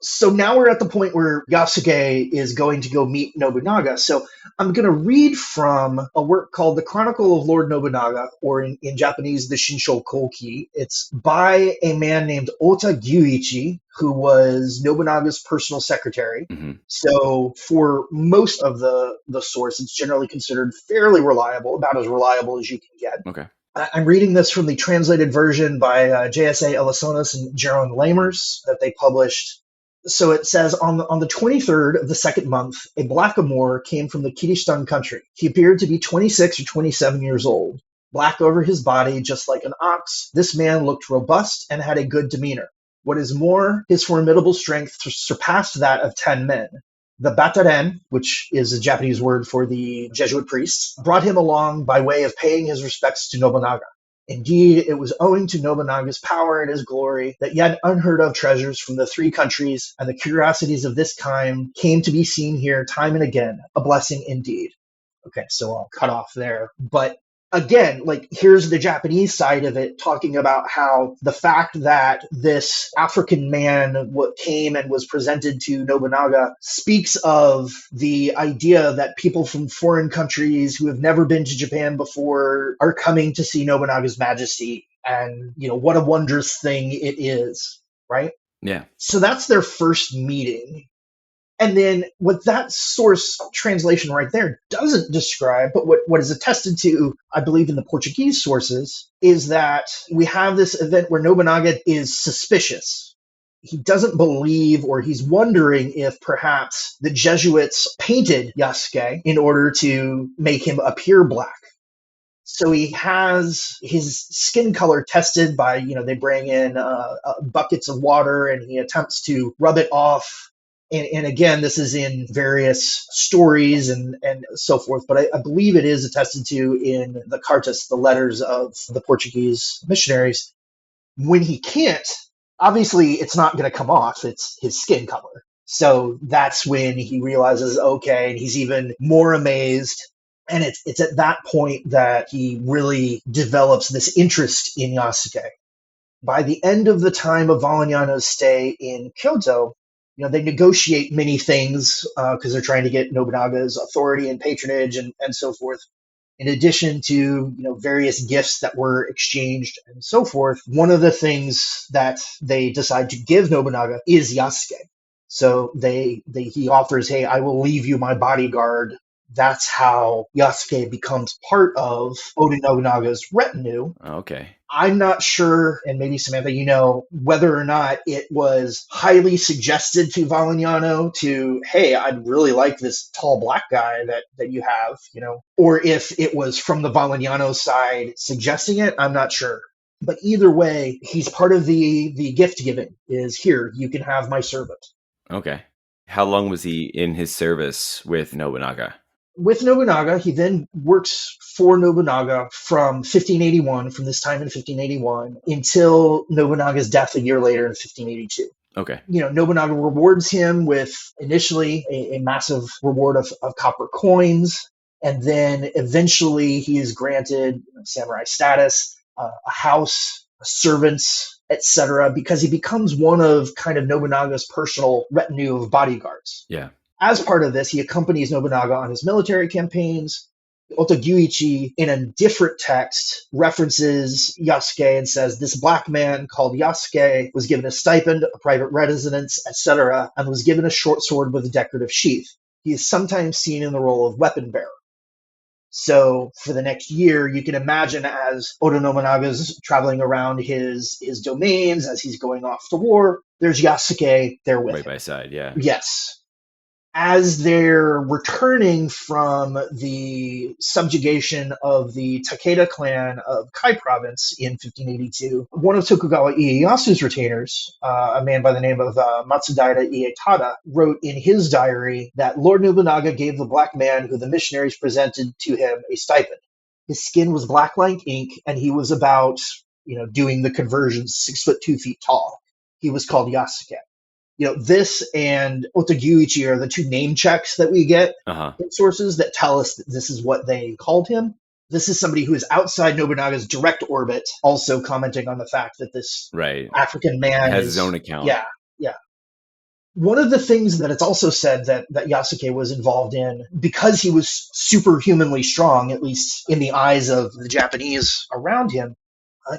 So now we're at the point where Yasuke is going to go meet Nobunaga. So I'm going to read from a work called The Chronicle of Lord Nobunaga, or in Japanese, the Shinsho Koki. It's by a man named Ota Gyuichi, who was Nobunaga's personal secretary. So for most of the source, it's generally considered fairly reliable, about as reliable as you can get. Okay. I'm reading this from the translated version by JSA Elisonis and Jerome Lamers that they published. So it says, on the 23rd of the second month, a blackamoor came from the Kiristan country. He appeared to be 26 or 27 years old. Black over his body, just like an ox, this man looked robust and had a good demeanor. What is more, his formidable strength surpassed that of 10 men. The bataren, which is a Japanese word for the Jesuit priests, brought him along by way of paying his respects to Nobunaga. Indeed, it was owing to Nobunaga's power and his glory that yet unheard of treasures from the three countries and the curiosities of this kind came to be seen here time and again, a blessing indeed. Okay, so I'll cut off there. But again, here's the Japanese side of it, talking about how the fact that this African man came and was presented to Nobunaga speaks of the idea that people from foreign countries who have never been to Japan before are coming to see Nobunaga's majesty. And, what a wondrous thing it is, right? Yeah. So that's their first meeting. And then what that source translation right there doesn't describe, but what is attested to, I believe, in the Portuguese sources, is that we have this event where Nobunaga is suspicious. He doesn't believe, or he's wondering if perhaps the Jesuits painted Yasuke in order to make him appear black. So he has his skin color tested by, they bring in buckets of water and he attempts to rub it off. And again, this is in various stories and so forth, but I believe it is attested to in the cartas, the letters of the Portuguese missionaries. When he can't, Obviously, it's not going to come off. It's his skin color. So that's when he realizes, okay, and he's even more amazed. And it's at that point that he really develops this interest in Yasuke. By the end of the time of Valeriano's stay in Kyoto, they negotiate many things because they're trying to get Nobunaga's authority and patronage and so forth. In addition to various gifts that were exchanged and so forth, one of the things that they decide to give Nobunaga is Yasuke. So he offers, hey, I will leave you my bodyguard. That's how Yasuke becomes part of Oda Nobunaga's retinue. Okay. I'm not sure, and maybe Samantha, whether or not it was highly suggested to Valeriano to, hey, I'd really like this tall black guy that you have, or if it was from the Valeriano side suggesting it, I'm not sure. But either way, he's part of the gift giving is here, you can have my servant. Okay. How long was he in his service with Nobunaga? With Nobunaga, he then works for Nobunaga from this time in 1581, until Nobunaga's death a year later in 1582. Okay. Nobunaga rewards him with initially a massive reward of copper coins, and then eventually he is granted samurai status, a house, servants, etc., because he becomes one of kind of Nobunaga's personal retinue of bodyguards. Yeah. As part of this, he accompanies Nobunaga on his military campaigns. Otogyuichi, in a different text, references Yasuke and says, this black man called Yasuke was given a stipend, a private residence, etc., and was given a short sword with a decorative sheath. He is sometimes seen in the role of weapon bearer. So for the next year, you can imagine as Oda Nobunaga's traveling around his domains, as he's going off to war, there's Yasuke there with him. Right by side, yeah. Yes. As they're returning from the subjugation of the Takeda clan of Kai province in 1582, one of Tokugawa Ieyasu's retainers, a man by the name of Matsudaira Ietada, wrote in his diary that Lord Nobunaga gave the black man who the missionaries presented to him a stipend. His skin was black like ink, and he was about, doing the conversion 6 foot 2 feet tall. He was called Yasuke. This and Otogyuichi are the two name checks that we get in sources that tell us that this is what they called him. This is somebody who is outside Nobunaga's direct orbit, also commenting on the fact that this African man has his own account. Yeah. One of the things that it's also said that Yasuke was involved in, because he was superhumanly strong, at least in the eyes of the Japanese around him,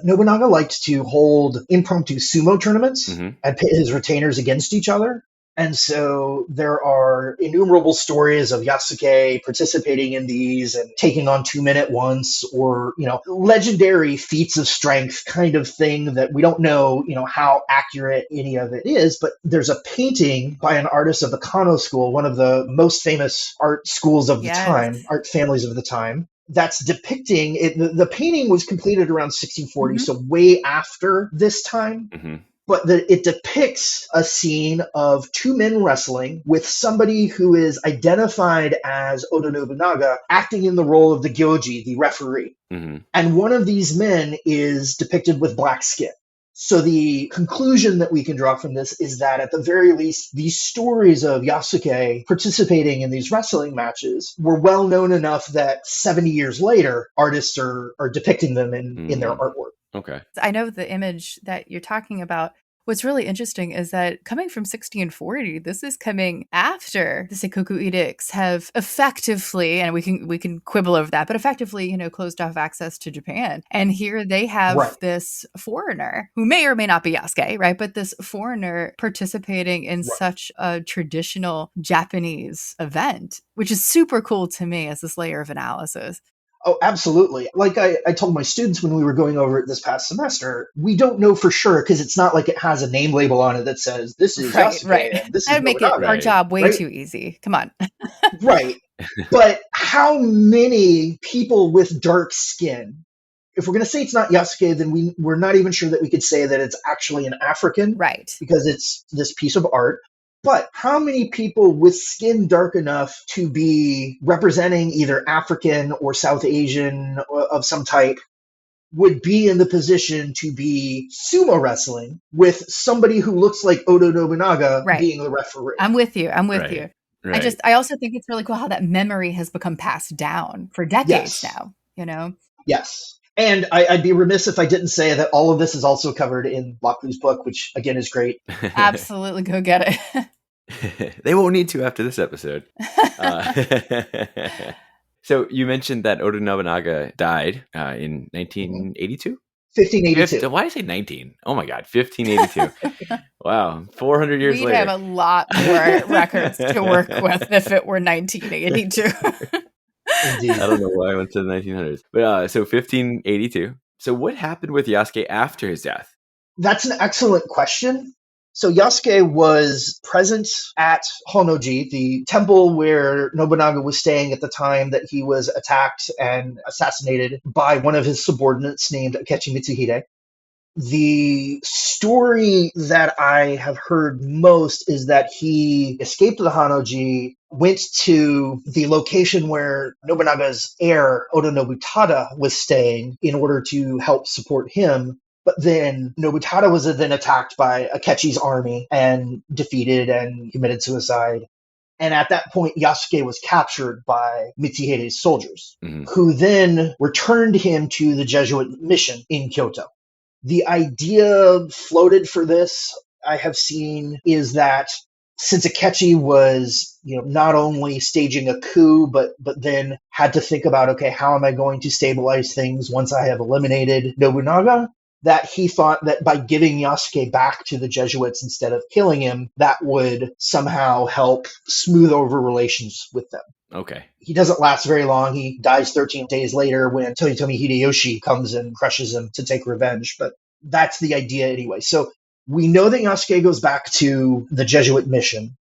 Nobunaga liked to hold impromptu sumo tournaments and pit his retainers against each other. And so there are innumerable stories of Yasuke participating in these and taking on 2 men at once, or, legendary feats of strength kind of thing that we don't know, how accurate any of it is. But there's a painting by an artist of the Kano school, one of the most famous art schools of the time, art families of the time, that's depicting it. The painting was completed around 1640, so way after this time. But it depicts a scene of 2 men wrestling with somebody who is identified as Oda Nobunaga acting in the role of the Gyoji, the referee. And one of these men is depicted with black skin. So the conclusion that we can draw from this is that at the very least, these stories of Yasuke participating in these wrestling matches were well known enough that 70 years later, artists are depicting them in their artwork. Okay. I know the image that you're talking about. What's really interesting is that coming from 1640, this is coming after the Seikoku edicts have effectively, and we can quibble over that, but effectively, closed off access to Japan. And here they have this foreigner who may or may not be Yasuke, right? But this foreigner participating in such a traditional Japanese event, which is super cool to me as this layer of analysis. Oh, absolutely. Like I told my students when we were going over it this past semester, we don't know for sure because it's not like it has a name label on it that says this is Yasuke and this That'd is make our job way too easy. Come on. Right. But how many people with dark skin, if we're going to say it's not Yasuke, then we're not even sure that we could say that it's actually an African. Right. Because it's this piece of art. But how many people with skin dark enough to be representing either African or South Asian of some type would be in the position to be sumo wrestling with somebody who looks like Oda Nobunaga Right. being the referee. I'm with you. I'm with Right. you. Right. I also think it's really cool how that memory has become passed down for decades now, you know? Yes. And I'd be remiss if I didn't say that all of this is also covered in Lockley's book, which again is great. Absolutely. Go get it. They won't need to after this episode. So you mentioned that Oda Nobunaga died in 1982? 1582. Why did I say 19? Oh my God, 1582. Wow, 400 years later. We'd have a lot more records to work with if it were 1982. Indeed. I don't know why I went to the 1900s. But so 1582. So what happened with Yasuke after his death? That's an excellent question. So Yasuke was present at Honnoji, the temple where Nobunaga was staying at the time that he was attacked and assassinated by one of his subordinates named Akechi Mitsuhide. The story that I have heard most is that he escaped the Honnoji, went to the location where Nobunaga's heir, Oda Nobutada, was staying in order to help support him. But then Nobutada was then attacked by Akechi's army and defeated and committed suicide. And at that point, Yasuke was captured by Mitsuhide's soldiers, who then returned him to the Jesuit mission in Kyoto. The idea floated for this, I have seen, is that since Akechi was, not only staging a coup, but then had to think about, okay, how am I going to stabilize things once I have eliminated Nobunaga? That he thought that by giving Yasuke back to the Jesuits instead of killing him, that would somehow help smooth over relations with them. Okay. He doesn't last very long. He dies 13 days later when Toyotomi Hideyoshi comes and crushes him to take revenge. But that's the idea anyway. So we know that Yasuke goes back to the Jesuit mission.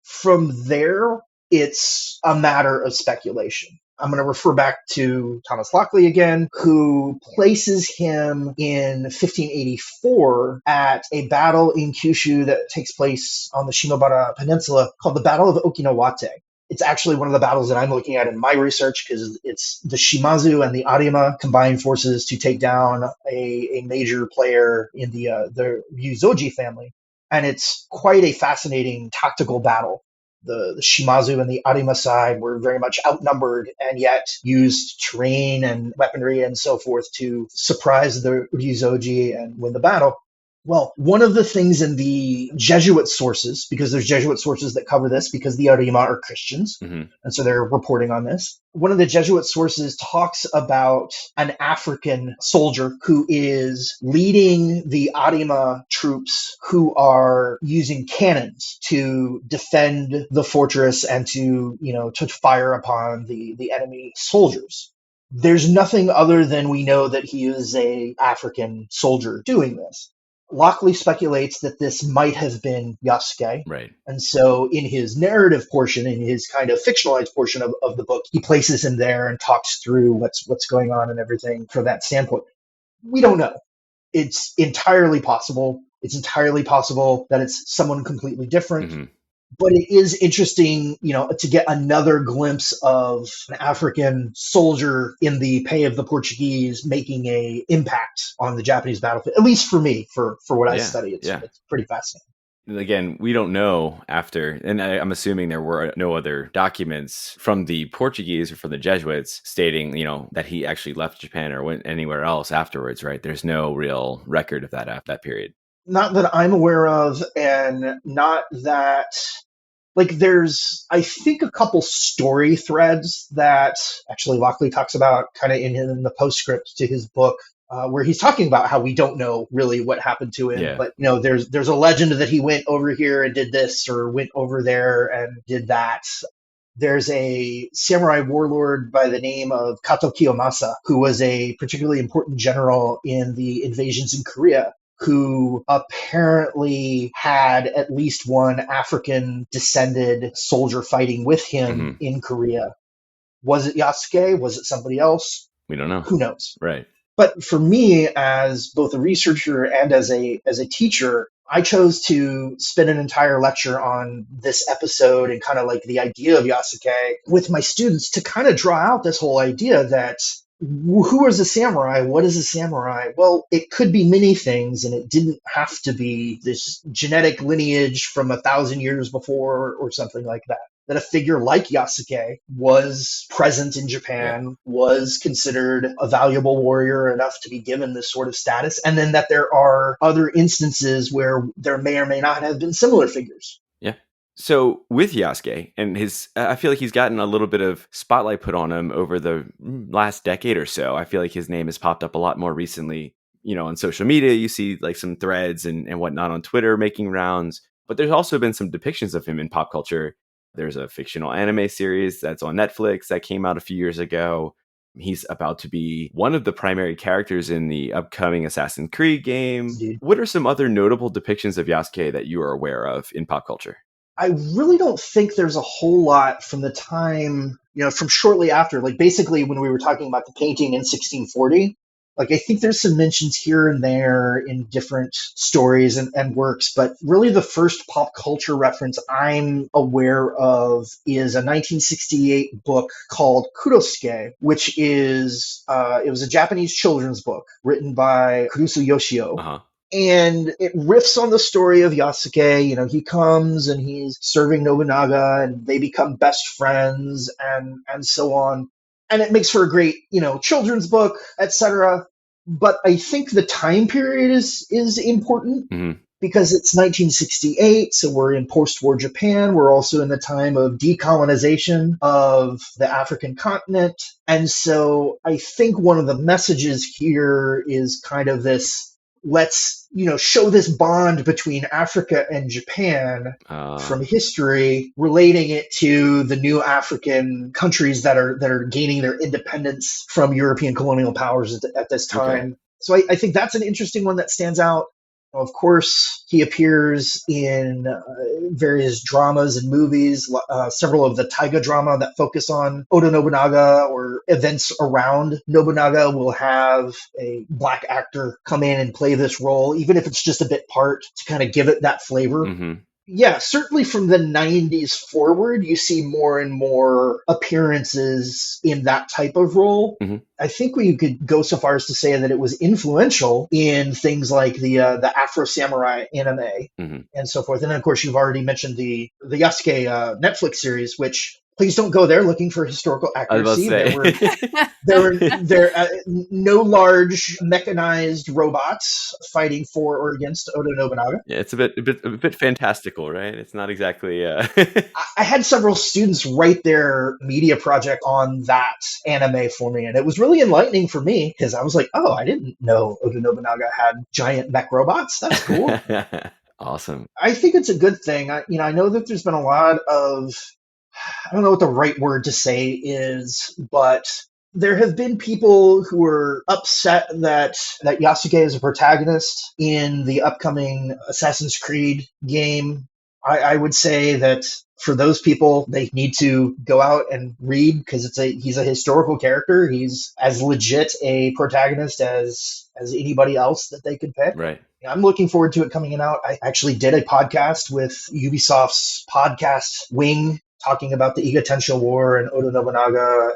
From there, it's a matter of speculation. I'm going to refer back to Thomas Lockley again, who places him in 1584 at a battle in Kyushu that takes place on the Shimabara Peninsula called the Battle of Okinawate. It's actually one of the battles that I'm looking at in my research because it's the Shimazu and the Arima combined forces to take down a major player in the Ryuzoji family. And it's quite a fascinating tactical battle. The Shimazu and the Arima side were very much outnumbered and yet used terrain and weaponry and so forth to surprise the Ryuzoji and win the battle. Well, one of the things in the Jesuit sources, because there's Jesuit sources that cover this because the Arima are Christians, and so they're reporting on this. One of the Jesuit sources talks about an African soldier who is leading the Arima troops who are using cannons to defend the fortress and to fire upon the enemy soldiers. There's nothing other than we know that he is an African soldier doing this. Lockley speculates that this might have been Yasuke. Right. And so in his narrative portion, in his kind of fictionalized portion of the book, he places him there and talks through what's going on and everything from that standpoint. We don't know. It's entirely possible. It's entirely possible that it's someone completely different. But it is interesting, to get another glimpse of an African soldier in the pay of the Portuguese making a impact on the Japanese battlefield. At least for me, for what I study, it's pretty fascinating. Again, we don't know after, and I'm assuming there were no other documents from the Portuguese or from the Jesuits stating, that he actually left Japan or went anywhere else afterwards, right? There's no real record of that after that period. Not that I'm aware of, and not that, there's, I think, a couple story threads that actually Lockley talks about kind of in the postscript to his book, where he's talking about how we don't know really what happened to him. Yeah. But, there's a legend that he went over here and did this or went over there and did that. There's a samurai warlord by the name of Kato Kiyomasa, who was a particularly important general in the invasions in Korea, who apparently had at least one African descended soldier fighting with him in Korea. Was it Yasuke? Was it somebody else? We don't know. Who knows? Right. But for me, as both a researcher and as a teacher, I chose to spend an entire lecture on this episode and kind of the idea of Yasuke with my students to kind of draw out this whole idea that who is a samurai? What is a samurai? Well, it could be many things, and it didn't have to be this genetic lineage from 1,000 years before or something like that. That a figure like Yasuke was present in Japan, was considered a valuable warrior enough to be given this sort of status, and then that there are other instances where there may or may not have been similar figures. Yeah. So with Yasuke and I feel like he's gotten a little bit of spotlight put on him over the last decade or so. I feel like his name has popped up a lot more recently. On social media, you see like some threads and whatnot on Twitter making rounds, but there's also been some depictions of him in pop culture. There's a fictional anime series that's on Netflix that came out a few years ago. He's about to be one of the primary characters in the upcoming Assassin's Creed game. Indeed. What are some other notable depictions of Yasuke that you are aware of in pop culture? I really don't think there's a whole lot from the time, from shortly after, like basically when we were talking about the painting in 1640. Like, I think there's some mentions here and there in different stories and works, but really the first pop culture reference I'm aware of is a 1968 book called Kurosuke, which is, it was a Japanese children's book written by Kurusu Yoshio. Uh-huh. And it riffs on the story of Yasuke. He comes and he's serving Nobunaga and they become best friends and so on. And it makes for a great, children's book, etc. But I think the time period is important because it's 1968. So we're in post-war Japan. We're also in the time of decolonization of the African continent. And so I think one of the messages here is kind of this, let's, show this bond between Africa and Japan from history, relating it to the new African countries that are gaining their independence from European colonial powers at this time. Okay. So I think that's an interesting one that stands out. Of course, he appears in various dramas and movies, several of the taiga drama that focus on Oda Nobunaga or events around Nobunaga will have a black actor come in and play this role, even if it's just a bit part to kind of give it that flavor. Mm-hmm. Yeah, certainly from the 90s forward, you see more and more appearances in that type of role. Mm-hmm. I think we could go so far as to say that it was influential in things like the Afro Samurai anime and so forth. And then, of course, you've already mentioned the Yasuke Netflix series, which please don't go there looking for historical accuracy. There were no large mechanized robots fighting for or against Oda Nobunaga. Yeah, it's a bit fantastical, right? It's not exactly. I had several students write their media project on that anime for me, and it was really enlightening for me because I was like, "Oh, I didn't know Oda Nobunaga had giant mech robots. That's cool." Awesome. I think it's a good thing. I know that there's been a lot of, I don't know what the right word to say is, but there have been people who are upset that Yasuke is a protagonist in the upcoming Assassin's Creed game. I would say that for those people, they need to go out and read because he's a historical character. He's as legit a protagonist as anybody else that they could pick. Right. I'm looking forward to it coming out. I actually did a podcast with Ubisoft's podcast wing talking about the Iga Tensho War and Oda Nobunaga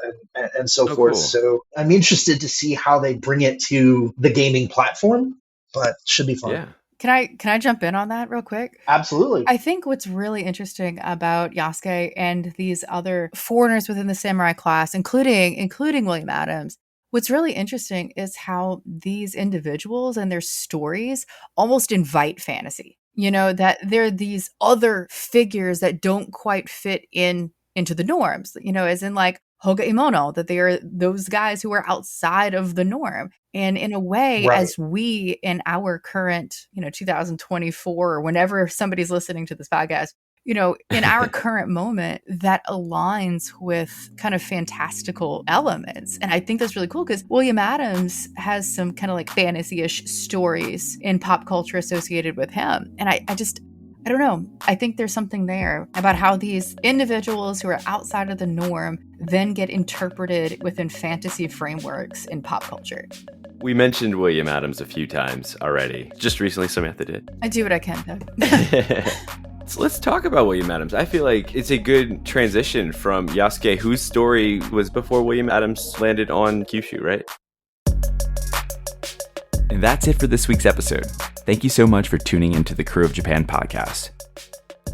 and so forth. Cool. So I'm interested to see how they bring it to the gaming platform, but it should be fun. Yeah. Can I jump in on that real quick? Absolutely. I think what's really interesting about Yasuke and these other foreigners within the samurai class, including William Adams, what's really interesting is how these individuals and their stories almost invite fantasy. That they're these other figures that don't quite fit into the norms, as in like Hoga Imono, that they are those guys who are outside of the norm. And in a way, right, as we in our current, 2024, or whenever somebody's listening to this podcast, in our current moment, that aligns with kind of fantastical elements. And I think that's really cool because William Adams has some kind of like fantasy-ish stories in pop culture associated with him. And I don't know. I think there's something there about how these individuals who are outside of the norm then get interpreted within fantasy frameworks in pop culture. We mentioned William Adams a few times already. Just recently, Samantha did. I do what I can, Doug. So let's talk about William Adams. I feel like it's a good transition from Yasuke, whose story was before William Adams landed on Kyushu, right? And that's it for this week's episode. Thank you so much for tuning into the Krewe of Japan podcast.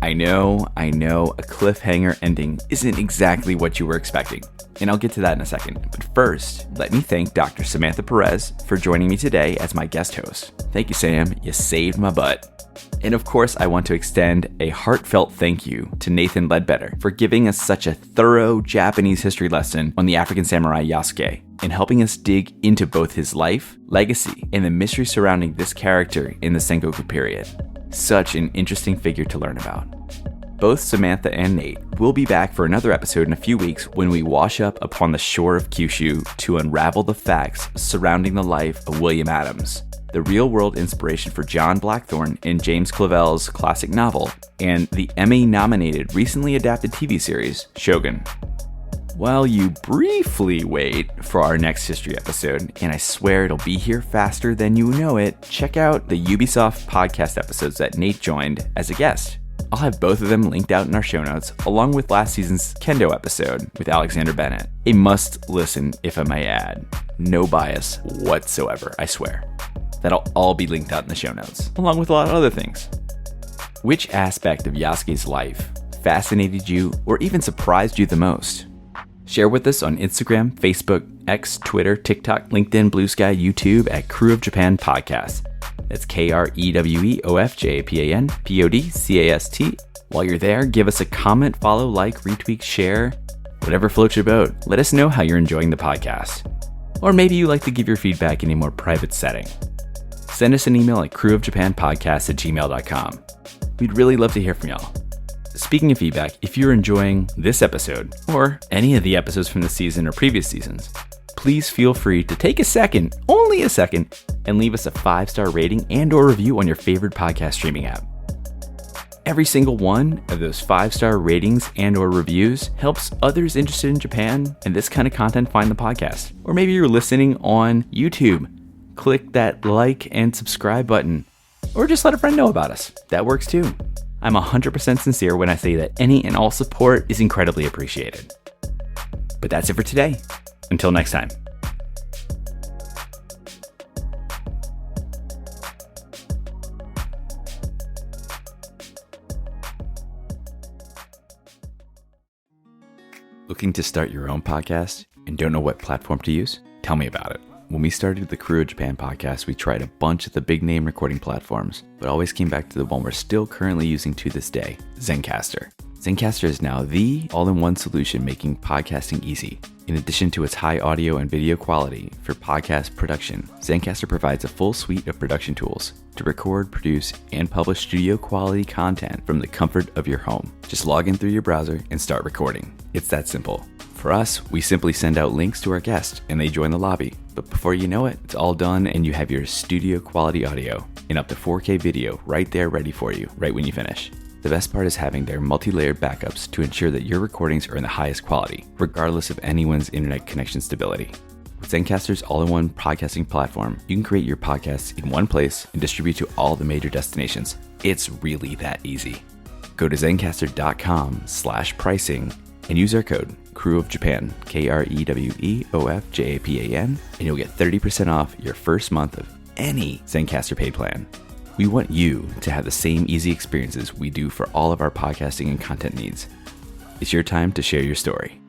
I know, a cliffhanger ending isn't exactly what you were expecting, and I'll get to that in a second. But first, let me thank Dr. Samantha Perez for joining me today as my guest host. Thank you, Sam. You saved my butt. And of course, I want to extend a heartfelt thank you to Nathan Ledbetter for giving us such a thorough Japanese history lesson on the African samurai Yasuke and helping us dig into both his life, legacy, and the mystery surrounding this character in the Sengoku period. Such an interesting figure to learn about. Both Samantha and Nate will be back for another episode in a few weeks when we wash up upon the shore of Kyushu to unravel the facts surrounding the life of William Adams, the real-world inspiration for John Blackthorne in James Clavell's classic novel, and the Emmy-nominated recently adapted TV series, Shogun. While you briefly wait for our next history episode, and I swear it'll be here faster than you know it, check out the Ubisoft podcast episodes that Nate joined as a guest. I'll have both of them linked out in our show notes, along with last season's Kendo episode with Alexander Bennett. A must listen, if I may add. No bias whatsoever, I swear. That'll all be linked out in the show notes, along with a lot of other things. Which aspect of Yasuke's life fascinated you or even surprised you the most? Share with us on Instagram, Facebook, X, Twitter, TikTok, LinkedIn, Blue Sky, YouTube at Krewe of Japan Podcast. That's KREWEOFJAPAN PODCAST. While you're there, give us a comment, follow, like, retweet, share, whatever floats your boat. Let us know how you're enjoying the podcast. Or maybe you like to give your feedback in a more private setting. Send us an email at krewofjapanpodcast@gmail.com. We'd really love to hear from y'all. Speaking of feedback, if you're enjoying this episode, or any of the episodes from this season or previous seasons, please feel free to take a second, only a second, and leave us a 5-star rating and or review on your favorite podcast streaming app. Every single one of those 5-star ratings and or reviews helps others interested in Japan and this kind of content find the podcast. Or maybe you're listening on YouTube. Click that like and subscribe button, or just let a friend know about us. That works too. I'm 100% sincere when I say that any and all support is incredibly appreciated. But that's it for today. Until next time. Looking to start your own podcast and don't know what platform to use? Tell me about it. When we started the Krewe of Japan podcast, we tried a bunch of the big name recording platforms, but always came back to the one we're still currently using to this day, Zencastr. Zencastr is now the all-in-one solution making podcasting easy. In addition to its high audio and video quality for podcast production, Zencastr provides a full suite of production tools to record, produce, and publish studio quality content from the comfort of your home. Just log in through your browser and start recording. It's that simple. For us, we simply send out links to our guests and they join the lobby. But before you know it, it's all done and you have your studio quality audio and up to 4K video right there ready for you, right when you finish. The best part is having their multi-layered backups to ensure that your recordings are in the highest quality, regardless of anyone's internet connection stability. With Zencastr's all-in-one podcasting platform, you can create your podcasts in one place and distribute to all the major destinations. It's really that easy. Go to zencastr.com/pricing and use our code Krewe of Japan, KREWEOFJAPAN, and you'll get 30% off your first month of any Zencastr paid plan. We want you to have the same easy experiences we do for all of our podcasting and content needs. It's your time to share your story.